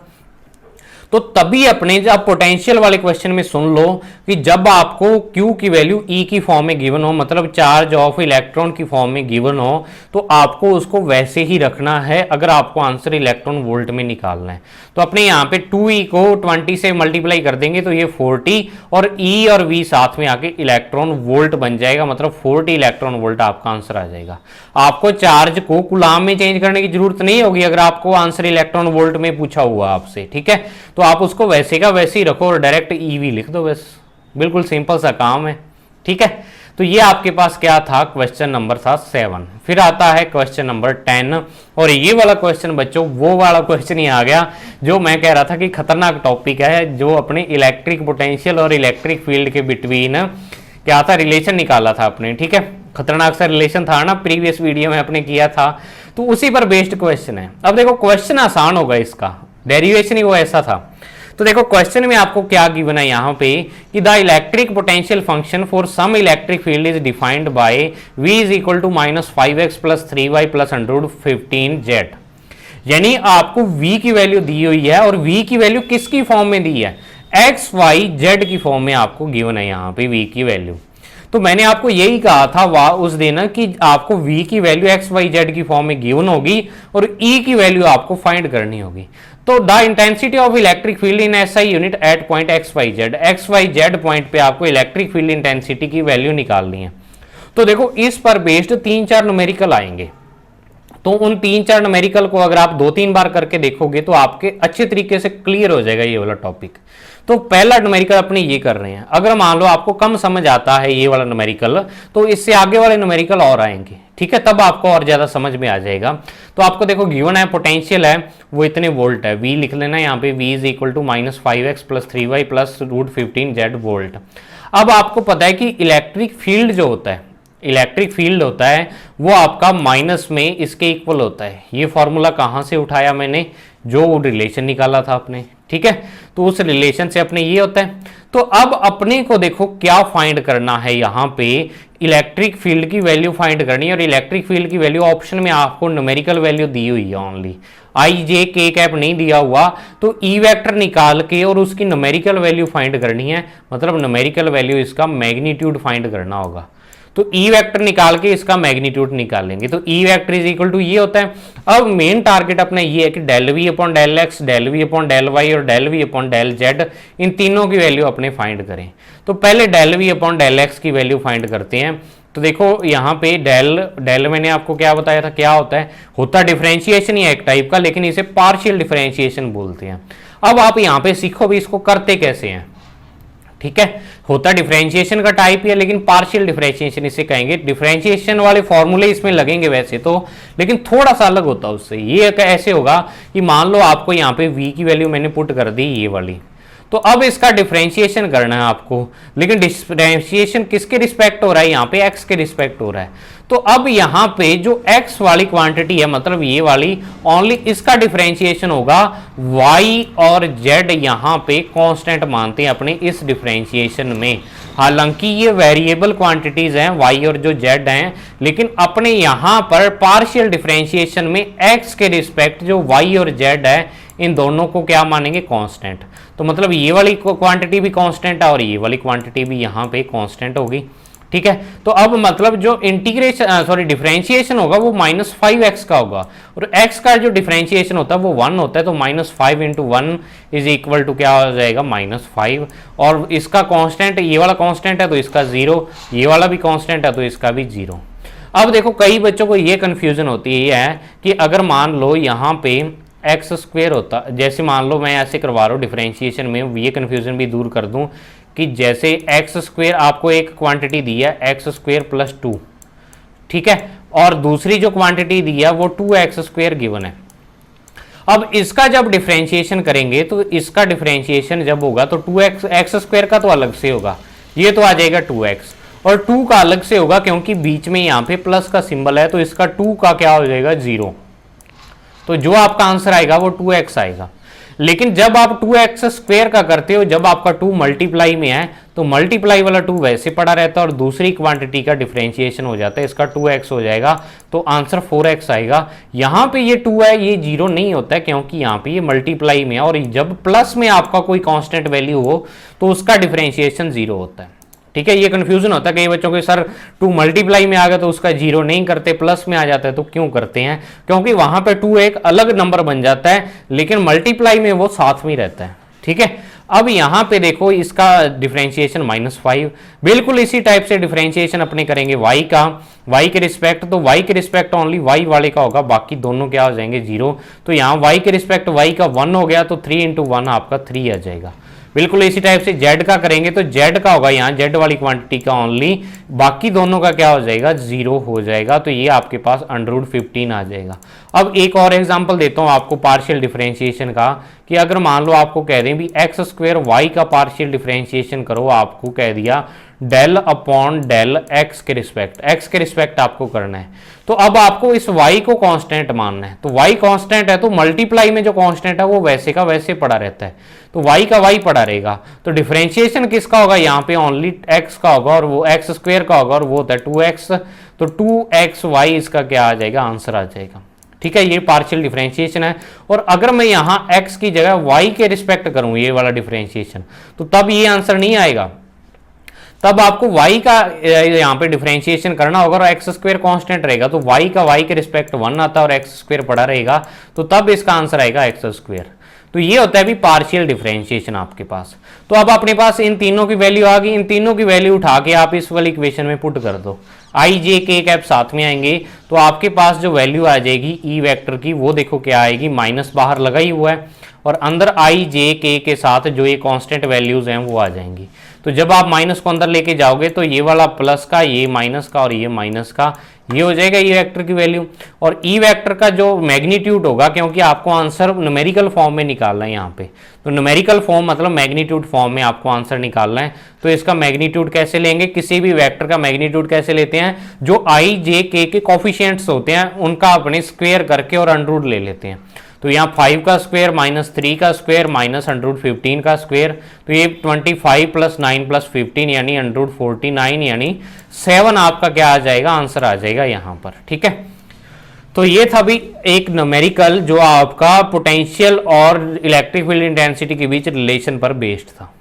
A: तो तभी अपने जब पोटेंशियल वाले क्वेश्चन में सुन लो कि जब आपको Q की वैल्यू E की फॉर्म में गिवन हो, मतलब चार्ज ऑफ इलेक्ट्रॉन की फॉर्म में गिवन हो, तो आपको उसको वैसे ही रखना है अगर आपको आंसर इलेक्ट्रॉन वोल्ट में निकालना है। तो अपने यहाँ पे 2E को 20 से मल्टीप्लाई कर देंगे तो ये 40 और E और V साथ में आके इलेक्ट्रॉन वोल्ट बन जाएगा, मतलब 40 इलेक्ट्रॉन वोल्ट आपका आंसर आ जाएगा। आपको चार्ज को कुलाम में चेंज करने की जरूरत नहीं होगी अगर आपको आंसर इलेक्ट्रॉन वोल्ट में पूछा हुआ आपसे, ठीक है। तो आप उसको वैसे का वैसे ही रखो और डायरेक्ट ईवी लिख दो, बस बिल्कुल सिंपल सा काम है, ठीक है। तो ये आपके पास क्या था, क्वेश्चन नंबर था 7। फिर आता है क्वेश्चन नंबर 10, और ये वाला क्वेश्चन बच्चों वो वाला क्वेश्चन ही आ गया जो मैं कह रहा था कि खतरनाक टॉपिक है, जो अपने इलेक्ट्रिक पोटेंशियल और इलेक्ट्रिक फील्ड के बिटवीन क्या था, रिलेशन निकाला था अपने, ठीक है। खतरनाक सा रिलेशन था ना, प्रीवियस वीडियो में अपने किया था, तो उसी पर बेस्ड क्वेश्चन है। अब देखो क्वेश्चन आसान होगा, इसका डेरिवेशन ही वो ऐसा था। तो देखो क्वेश्चन में आपको क्या गिवन है यहाँ पे कि the electric potential function for some electric field is defined by V is equal to -5x + 3y + 115z। यानी आपको V की वैल्यू दी हुई है, और V की वैल्यू किसकी फॉर्म में दी है, x y z की फॉर्म में आपको गिवन है यहाँ पे V की वैल्यू। तो मैंने आपको यही कहा था उस दिन कि आपको V की वैल्यू x y z की फॉर्म में गिवन होगी और E की वैल्यू आपको फाइंड करनी होगी। तो the intensity of electric field in SI unit at point X Y Z point पे आपको इलेक्ट्रिक फील्ड इंटेंसिटी की वैल्यू निकालनी है। तो देखो इस पर बेस्ड 3-4 न्यूमेरिकल आएंगे, तो उन 3-4 न्यूमेरिकल को अगर आप 2-3 बार करके देखोगे तो आपके अच्छे तरीके से क्लियर हो जाएगा ये वाला टॉपिक। तो पहला न्यूमेरिकल अपने ये कर रहे हैं, अगर मान लो आपको कम समझ आता है ये वाला न्यूमेरिकल, तो इससे आगे वाले न्यूमेरिकल और आएंगे, ठीक है, तब आपको और ज्यादा समझ में आ जाएगा। तो आपको देखो गिवन है पोटेंशियल है वो इतने वोल्ट है, V लिख लेना यहाँ पे, V is equal to -5x + 3y + √15z volt. अब आपको पता है कि इलेक्ट्रिक फील्ड जो होता है, इलेक्ट्रिक फील्ड होता है वो आपका माइनस में इसके इक्वल होता है। ये फॉर्मूला कहाँ से उठाया मैंने, जो रिलेशन निकाला था आपने, ठीक है। तो उस रिलेशन से अपने ये होता है। तो अब अपने को देखो क्या फाइंड करना है, यहां पे इलेक्ट्रिक फील्ड की वैल्यू फाइंड करनी है। और इलेक्ट्रिक फील्ड की वैल्यू ऑप्शन में आपको न्यूमेरिकल वैल्यू दी हुई है, ओनली आई जे के कैप नहीं दिया हुआ। तो ई वेक्टर निकाल के और उसकी न्यूमेरिकल वैल्यू फाइंड करनी है, मतलब न्यूमेरिकल वैल्यू इसका मैग्नीट्यूड फाइंड करना होगा। तो ई वेक्टर निकाल के इसका मैग्नीट्यूड निकालेंगे। तो E vector is equal to ये होता है। अब मेन टारगेट अपना ये है कि del V upon del x, del V upon del y और del V upon del z, इन तीनों की वैल्यू अपने फाइंड करें। तो पहले del V upon del x की वैल्यू फाइंड करते हैं। तो देखो यहाँ पे डेल मैंने आपको क्या बताया था, क्या होता है, होता डिफरेंशिएशन ही एक टाइप का, लेकिन इसे पार्शियल डिफरेंशिएशन बोलते हैं। अब आप यहाँ पे सीखो भी इसको करते कैसे हैं, ठीक है। होता डिफरेंशिएशन का टाइप है, लेकिन पार्शियल डिफरेंशिएशन इसे कहेंगे। डिफरेंशिएशन वाले फॉर्मूले इसमें लगेंगे वैसे तो, लेकिन थोड़ा सा अलग होता है उससे। ये ऐसे होगा कि मान लो आपको यहाँ पे v की वैल्यू मैंने पुट कर दी ये वाली, तो अब इसका डिफरेंशिएशन करना है आपको, लेकिन डिफरेंशिएशन किसके रिस्पेक्ट हो रहा है, यहाँ पे x के रिस्पेक्ट हो रहा है। तो अब यहाँ पे जो x वाली क्वांटिटी है, मतलब ये वाली, ओनली इसका डिफरेंशिएशन होगा। y और z यहाँ पे कांस्टेंट मानते हैं अपने इस डिफरेंशिएशन में। हालांकि ये वेरिएबल क्वांटिटीज हैं y और जो z हैं, लेकिन अपने यहाँ पर पार्शियल डिफरेंशिएशन में x के रिस्पेक्ट जो y और z है, इन दोनों को क्या मानेंगे, कांस्टेंट। तो मतलब ये वाली क्वांटिटी भी कांस्टेंट है और ये वाली क्वांटिटी भी यहाँ पे कांस्टेंट होगी, ठीक है। तो अब मतलब जो इंटीग्रेशन डिफरेंशिएशन होगा वो -5x का होगा, और x का जो डिफरेंशिएशन होता है वो 1 होता है। तो -5 × 1 इज इक्वल टू क्या हो जाएगा, -5। और इसका कांस्टेंट, ये वाला कांस्टेंट है तो इसका 0, ये वाला भी कांस्टेंट है तो इसका भी 0। अब देखो कई बच्चों को ये कंफ्यूजन होती है कि अगर मान लो यहाँ पे एक्स स्क्वेयर होता, जैसे मान लो मैं ऐसे करवा रहा हूँ डिफरेंशिएशन में, ये कंफ्यूजन भी दूर कर दूं कि जैसे एक्स स्क्वेयर आपको एक क्वांटिटी दी है एक्स स्क्वेयर प्लस 2, ठीक है, और दूसरी जो क्वांटिटी दी है वो 2x स्क्वेयर गिवन है। अब इसका जब डिफरेंशिएशन करेंगे तो इसका डिफरेंशिएशन जब होगा तो 2x, एक्स स्क्वेयर का तो अलग से होगा, ये तो आ जाएगा 2x, और 2 का अलग से होगा क्योंकि बीच में यहाँ पे प्लस का सिंबल है, तो इसका 2 का क्या हो जाएगा, 0। तो जो आपका आंसर आएगा वो 2x आएगा। लेकिन जब आप 2x स्क्वेयर का करते हो, जब आपका 2 मल्टीप्लाई में है तो मल्टीप्लाई वाला 2 वैसे पड़ा रहता है और दूसरी क्वांटिटी का डिफरेंशिएशन हो जाता है, इसका 2x हो जाएगा, तो आंसर 4x आएगा। यहाँ पे ये 2 है, ये 0 नहीं होता है क्योंकि यहाँ पे ये मल्टीप्लाई में है, और जब प्लस में आपका कोई कांस्टेंट वैल्यू हो तो उसका डिफरेंशिएशन 0 होता है, ठीक है। ये कंफ्यूजन होता है कई बच्चों के, सर 2 मल्टीप्लाई में आ गया तो उसका 0 नहीं करते, प्लस में आ जाता है तो क्यों करते हैं, क्योंकि वहां पे 2 एक अलग नंबर बन जाता है, लेकिन मल्टीप्लाई में वो साथ में रहता है, ठीक है। अब यहां पे देखो इसका डिफरेंशिएशन -5, बिल्कुल इसी टाइप से डिफरेंशिएशन अपने करेंगे y का, y के रिस्पेक्ट, तो y के रिस्पेक्ट ओनली y वाले का होगा, बाकी दोनों क्या हो जाएंगे 0। तो यहाँ y के रिस्पेक्ट y का 1 हो गया, तो 3 × 1 आपका 3 आ जाएगा। बिल्कुल इसी टाइप से z का करेंगे तो z का होगा यहाँ z वाली क्वांटिटी का ओनली, बाकी दोनों का क्या हो जाएगा, 0 हो जाएगा। तो ये आपके पास √15 आ जाएगा। अब एक और एग्जांपल देता हूँ आपको पार्शियल डिफरेंशिएशन का, कि अगर मान लो आपको कह दें भी एक्स स्क्वेयर वाई का पार्शियल डिफरेंशिएशन करो, आपको कह दिया डेल अपॉन डेल एक्स के रिस्पेक्ट आपको करना है। तो अब आपको इस y को कांस्टेंट मानना है, तो y कांस्टेंट है तो मल्टीप्लाई में जो कांस्टेंट है वो वैसे का वैसे पड़ा रहता है, तो y का y पड़ा रहेगा। तो डिफरेंशिएशन किसका होगा, यहाँ पे ओनली x का होगा और वो एक्स स्क्वेयर का होगा और वो होता है 2x, तो 2xy इसका क्या आ जाएगा, आंसर आ जाएगा, ठीक है। ये पार्शियल डिफरेंशिएशन है। और अगर मैं यहाँ x की जगह y के रिस्पेक्ट करूँ ये वाला डिफरेंशिएशन, तो तब ये आंसर नहीं आएगा, तब आपको y का यहाँ पे डिफरेंशिएशन करना होगा और एक्स स्क्वेयर कांस्टेंट रहेगा, तो y का y के रिस्पेक्ट 1 आता है और एक्स स्क्वेयर पड़ा रहेगा, तो तब इसका आंसर आएगा एक्स स्क्वेयर। तो ये होता है भी पार्शियल डिफरेंशिएशन आपके पास। तो अब अपने पास इन तीनों की वैल्यू आ गई, इन तीनों की वैल्यू उठा के आप इस वाली इक्वेशन में पुट कर दो, आई जे के कैप साथ में आएंगे, तो आपके पास जो वैल्यू आ जाएगी ई वेक्टर की वो देखो क्या आएगी, माइनस बाहर लगा ही हुआ है और अंदर आई जे के साथ जो ये कांस्टेंट वैल्यूज हैं वो आ जाएंगी। तो जब आप माइनस को अंदर लेके जाओगे तो ये वाला प्लस का, ये माइनस का और ये माइनस का, ये हो जाएगा ई वेक्टर की वैल्यू। और ई वेक्टर का जो मैग्नीट्यूड होगा, क्योंकि आपको आंसर न्यूमेरिकल फॉर्म में निकालना है यहाँ पे, तो न्यूमेरिकल फॉर्म मतलब मैग्नीट्यूड फॉर्म में आपको आंसर निकालना है। तो इसका मैग्नीट्यूड कैसे लेंगे, किसी भी वेक्टर का मैग्नीट्यूड कैसे लेते हैं, जो आई जे के कॉफिशिएंट्स होते हैं उनका अपने स्क्वायर करके और अंडर रूट ले लेते हैं। तो यहाँ 5 का स्क्वायर माइनस 3 का स्क्वायर माइनस 115 का स्क्वायर, तो ये 25 प्लस 9 प्लस 15 यानी 149 यानी 7 आपका क्या आ जाएगा, आंसर आ जाएगा यहाँ पर। ठीक है, तो ये था भी एक न्यूमेरिकल जो आपका पोटेंशियल और इलेक्ट्रिक फील्ड इंटेंसिटी के बीच रिलेशन पर बेस्ड था।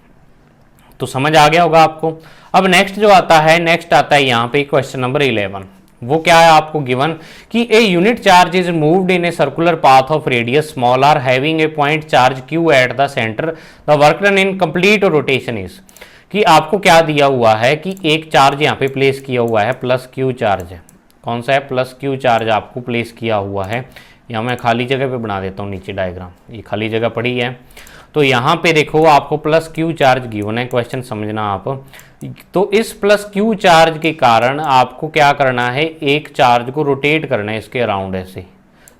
A: तो समझ आ गया होगा आपको। अब नेक्स्ट जो आता है, नेक्स्ट आता है यहाँ पे क्वेश्चन नंबर 11। वो क्या है आपको गिवन कि a unit charge is moved in a circular path of radius small r having a point charge q at the centre, the work done in complete rotation is, कि आपको क्या दिया हुआ है कि एक चार्ज यहाँ पे प्लेस किया हुआ है, प्लस क्यू चार्ज है। कौन सा है, प्लस क्यू चार्ज आपको प्लेस किया हुआ है। यहाँ मैं खाली जगह पे बना देता हूँ नीचे डायग्राम, ये खाली जगह पड़ी है। तो यहाँ पे देखो आपको प्लस क्यू चार्ज गिवन है, क्वेश्चन समझना आप। तो इस प्लस क्यू चार्ज के कारण आपको क्या करना है, एक चार्ज को रोटेट करना है इसके अराउंड, ऐसे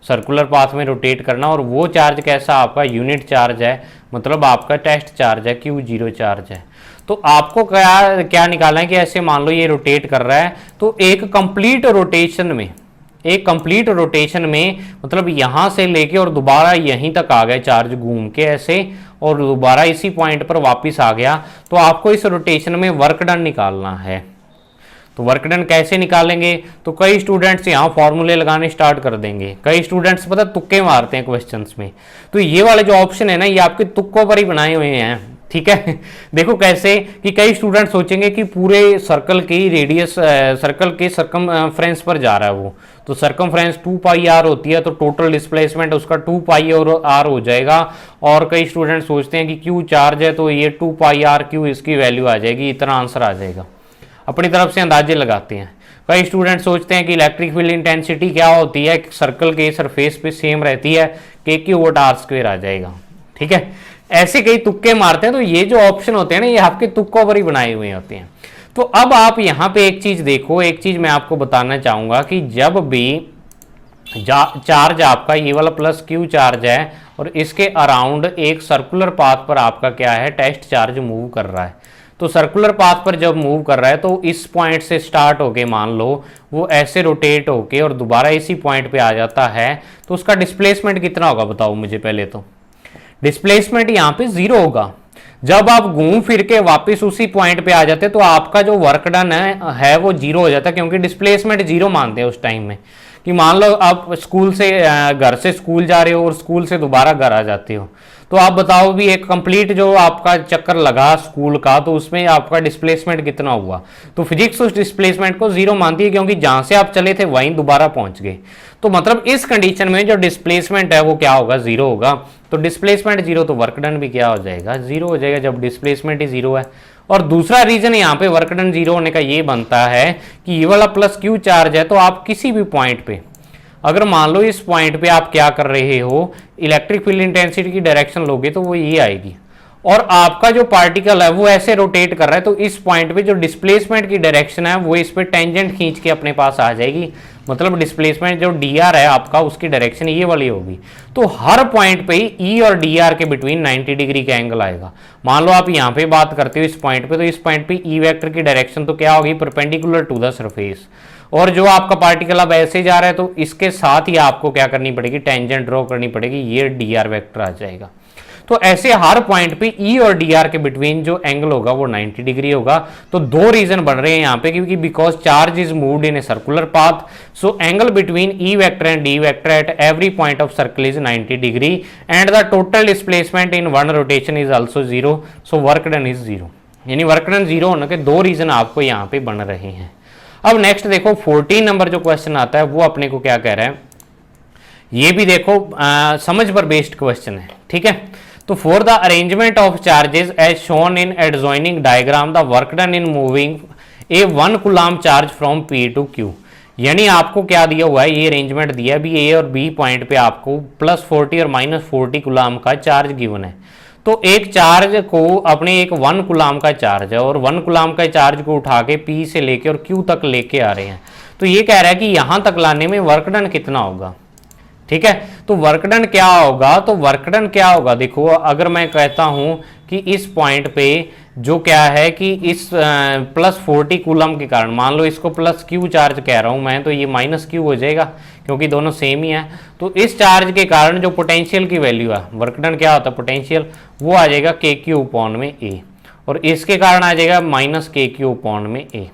A: सर्कुलर पाथ में रोटेट करना। और वो चार्ज कैसा आपका यूनिट चार्ज है, मतलब आपका टेस्ट चार्ज है, Q0 चार्ज है। तो आपको क्या क्या निकालना है कि ऐसे मान लो ये रोटेट कर रहा है, तो एक कंप्लीट रोटेशन में मतलब यहां से लेके और दोबारा यहीं तक आ गए चार्ज घूम के ऐसे, और दोबारा इसी पॉइंट पर वापस आ गया। तो आपको इस रोटेशन में वर्क डन निकालना है। तो वर्क डन कैसे निकालेंगे, तो कई स्टूडेंट्स यहाँ फॉर्मूले लगाने स्टार्ट कर देंगे। कई स्टूडेंट्स पता तुक्के मारते हैं क्वेश्चंस में। तो ये वाले जो ऑप्शन है ना, ये आपके तुक्कों पर ही बनाए हुए हैं। ठीक है, देखो कैसे कि कई स्टूडेंट सोचेंगे कि पूरे सर्कल की रेडियस, सर्कल के सर्कमफ्रेंस पर जा रहा है वो, तो सर्कमफ्रेंस 2 पाई आर होती है, तो टोटल डिस्प्लेसमेंट उसका 2 पाई और आर हो जाएगा। और कई स्टूडेंट सोचते हैं कि क्यू चार्ज है तो ये 2 पाई आर क्यू इसकी वैल्यू आ जाएगी, इतना आंसर आ जाएगा। अपनी तरफ से अंदाजे लगाते हैं। कई स्टूडेंट सोचते हैं कि इलेक्ट्रिक फील्ड इंटेंसिटी क्या होती है, सर्कल के सरफेस पे सेम रहती है, KQ/R² आ जाएगा। ठीक है, ऐसे कई तुक्के मारते हैं। तो ये जो ऑप्शन होते हैं ना, ये आपके तुक्कों पर ही बनाए हुए होते हैं। तो अब आप यहाँ पे एक चीज देखो, एक चीज मैं आपको बताना चाहूंगा कि जब भी चार्ज आपका ये वाला प्लस क्यू चार्ज है और इसके अराउंड एक सर्कुलर पाथ पर आपका क्या है, टेस्ट चार्ज मूव कर रहा है। तो सर्कुलर पाथ पर जब मूव कर रहा है तो इस पॉइंट से स्टार्ट होके मान लो वो ऐसे रोटेट होके और दोबारा इसी पॉइंट पे आ जाता है, तो उसका डिस्प्लेसमेंट कितना होगा बताओ मुझे पहले। तो डिस्प्लेसमेंट यहाँ पे 0 होगा। जब आप घूम फिर के वापस उसी पॉइंट पे आ जाते तो आपका जो वर्क डन है वो 0 हो जाता, क्योंकि डिस्प्लेसमेंट 0 मानते हैं उस टाइम में। कि मान लो आप स्कूल से घर से स्कूल जा रहे हो और स्कूल से दोबारा घर आ जाते हो, तो आप बताओ भी एक कंप्लीट जो आपका चक्कर लगा स्कूल का, तो उसमें आपका डिस्प्लेसमेंट कितना हुआ। तो फिजिक्स उस डिस्प्लेसमेंट को 0 मानती है, क्योंकि जहां से आप चले थे वहीं दोबारा पहुंच गए। तो मतलब इस कंडीशन में जो डिस्प्लेसमेंट है वो क्या होगा, 0 होगा। तो डिस्प्लेसमेंट 0 तो वर्क डन भी क्या हो जाएगा, 0 हो जाएगा, जब डिस्प्लेसमेंट ही 0 है। और दूसरा रीजन यहाँ पे वर्क डन 0 होने का ये बनता है कि ये वाला प्लस क्यू चार्ज है, तो आप किसी भी पॉइंट पे, अगर मान लो इस पॉइंट पे आप क्या कर रहे हो, इलेक्ट्रिक फील्ड इंटेंसिटी की डायरेक्शन लोगे तो वो ये आएगी, और आपका जो पार्टिकल है वो ऐसे रोटेट कर रहा है, तो इस पॉइंट पे जो डिस्प्लेसमेंट की डायरेक्शन है वो इस पे टेंजेंट खींच के अपने पास आ जाएगी। मतलब डिस्प्लेसमेंट जो dr है आपका, उसकी डायरेक्शन ये वाली होगी। तो हर पॉइंट पे E और dr के बिटवीन 90 डिग्री का एंगल आएगा। मान लो आप यहाँ पे बात करते हो इस पॉइंट पे, तो इस पॉइंट पे E वेक्टर की डायरेक्शन तो क्या होगी, परपेंडिकुलर टू द सरफेस। और जो आपका पार्टिकल अब ऐसे जा रहा है तो इसके साथ ही आपको क्या करनी पड़ेगी, टेंजेंट ड्रॉ करनी पड़ेगी, ये dr वेक्टर आ जाएगा। तो ऐसे हर पॉइंट पे E और dr के बिटवीन जो एंगल होगा वो 90 डिग्री होगा। तो दो रीजन बन रहे हैं यहाँ पे, क्योंकि because charge is moved in a circular path, so angle between E vector and D vector at every point of circle is 90 degree and the total displacement in one rotation is also 0, so work done is 0। यानी work done 0 होने के दो reason आपको यहाँ पे बन रहे हैं। अब नेक्स्ट देखो 14 नंबर जो क्वेश्चन आता है वो अपने को क्या कह रहा है, ये भी देखो समझ पर बेस्ड क्वेश्चन है। ठीक है, तो for the arrangement of charges as shown in adjoining diagram the work done in moving a 1 coulomb charge from P to Q। यानी आपको क्या दिया हुआ है, ये अरेंजमेंट दिया है भी A और B पॉइंट पे आपको +40 और -40 कूलम का चार्ज गिवन है। तो एक चार्ज को अपने एक 1 कूलम का चार्ज है और 1 कूलम का चार्ज को उठा के P से लेके और Q तक लेके आ रहे हैं। तो ये कह रहा है कि यहां तक लाने में वर्क डन कितना होगा। ठीक है, तो वर्क डन क्या होगा, तो वर्क डन क्या होगा, देखो अगर मैं कहता हूं कि इस पॉइंट पे जो क्या है कि इस प्लस 40 कूलम के कारण, मान लो इसको प्लस क्यू चार्ज कह रहा हूं मैं, तो ये माइनस क्यू हो जाएगा क्योंकि दोनों सेम ही है। तो इस चार्ज के कारण जो पोटेंशियल की वैल्यू है, वर्क डन क्या होता है पोटेंशियल, वो आ जाएगा के क्यू अपॉन में ए, और इसके कारण आ जाएगा माइनस के क्यू अपॉन में ए।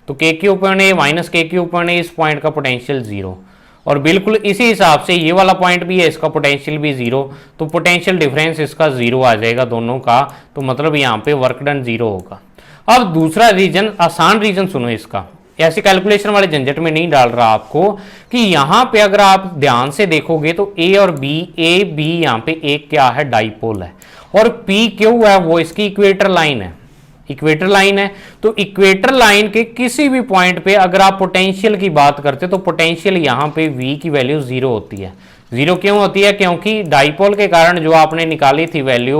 A: तो के क्यू अपॉन ए माइनस के क्यू अपॉन ए, इस पॉइंट का पोटेंशियल जीरो, और बिल्कुल इसी हिसाब से ये वाला पॉइंट भी है, इसका पोटेंशियल भी जीरो, तो पोटेंशियल डिफरेंस इसका जीरो आ जाएगा दोनों का, तो मतलब यहाँ पे वर्क डन जीरो होगा। अब दूसरा रीजन, आसान रीजन सुनो इसका, ऐसे कैलकुलेशन वाले झंझट में नहीं डाल रहा आपको, कि यहाँ पे अगर आप ध्यान से देखोगे तो ए और बी, ए बी यहाँ पे एक क्या है डाइपोल है, और पी क्यू है वो इसकी इक्वेटर लाइन है, इक्वेटर लाइन है। तो इक्वेटर लाइन के किसी भी पॉइंट पे अगर आप पोटेंशियल की बात करते तो पोटेंशियल यहाँ पे V की वैल्यू जीरो होती है। जीरो क्यों होती है, क्योंकि डाइपोल के कारण जो आपने निकाली थी वैल्यू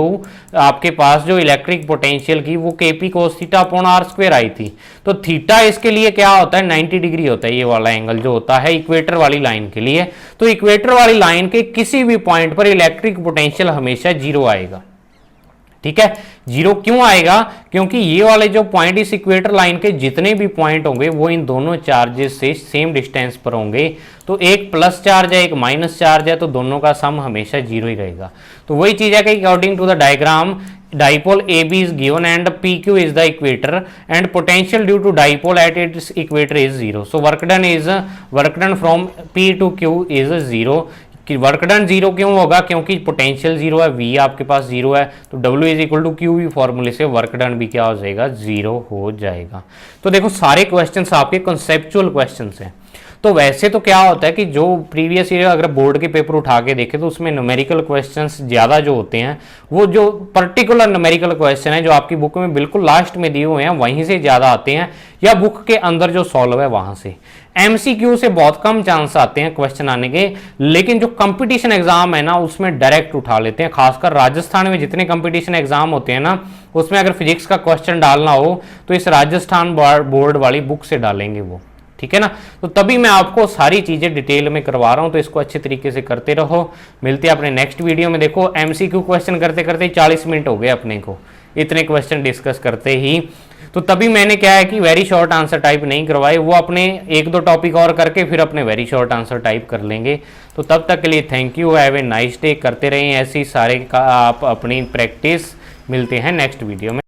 A: आपके पास जो इलेक्ट्रिक पोटेंशियल की, वो KP cos theta upon r square आई थी। तो थीटा इसके लिए क्या होता है 90 डिग्री होता है, ये वाला एंगल जो होता है इक्वेटर वाली लाइन के लिए। तो इक्वेटर वाली लाइन के किसी भी पॉइंट पर इलेक्ट्रिक पोटेंशियल हमेशा जीरो आएगा, ठीक है। जीरो क्यों आएगा, क्योंकि ये वाले जो पॉइंट इस इक्वेटर लाइन के जितने भी पॉइंट होंगे वो इन दोनों चार्जेस से सेम डिस्टेंस पर होंगे। तो एक प्लस चार्ज है एक माइनस चार्ज है, तो दोनों का सम हमेशा जीरो ही रहेगा। तो वही चीज है कि according to the diagram dipole AB is given and PQ is the equator and potential due to dipole at its equator is zero. So work done from P to Q is zero. कि work done zero क्यों होगा, क्योंकि potential zero है, V आपके पास zero है, तो W is equal to Q V फॉर्मूले से वर्क डन भी क्या हो जाएगा, जीरो हो जाएगा। तो देखो सारे क्वेश्चंस आपके कॉन्सेप्चुअल क्वेश्चंस हैं। तो वैसे तो क्या होता है कि जो प्रीवियस ईयर अगर बोर्ड के पेपर उठा के देखे तो उसमें न्यूमेरिकल क्वेश्चंस ज़्यादा जो होते हैं, वो जो पर्टिकुलर न्यूमेरिकल क्वेश्चन है जो आपकी बुक में बिल्कुल लास्ट में दिए हुए हैं वहीं से ज़्यादा आते हैं, या बुक के अंदर जो सॉल्व है वहाँ से। MCQ से बहुत कम चांस आते हैं क्वेश्चन आने के, लेकिन जो कंपटीशन एग्जाम है ना उसमें डायरेक्ट उठा लेते हैं। खासकर राजस्थान में जितने कंपटीशन एग्जाम होते हैं ना, उसमें अगर फिजिक्स का क्वेश्चन डालना हो तो इस राजस्थान बोर्ड वाली बुक से डालेंगे वो, ठीक है ना। तो तभी मैं आपको सारी चीजें डिटेल में करवा रहा हूं, तो इसको अच्छे तरीके से करते रहो। मिलते हैं अपने नेक्स्ट वीडियो में। देखो MCQ क्वेश्चन करते करते 40 मिनट हो गए अपने को, इतने क्वेश्चन डिस्कस करते ही। तो तभी मैंने क्या है कि वेरी शॉर्ट आंसर टाइप नहीं करवाए, वो अपने एक दो टॉपिक और करके फिर अपने वेरी शॉर्ट आंसर टाइप कर लेंगे। तो तब तक के लिए thank you, have a nice day. करते रहें ऐसी सारे का आप अपनी प्रैक्टिस। मिलते हैं नेक्स्ट वीडियो में।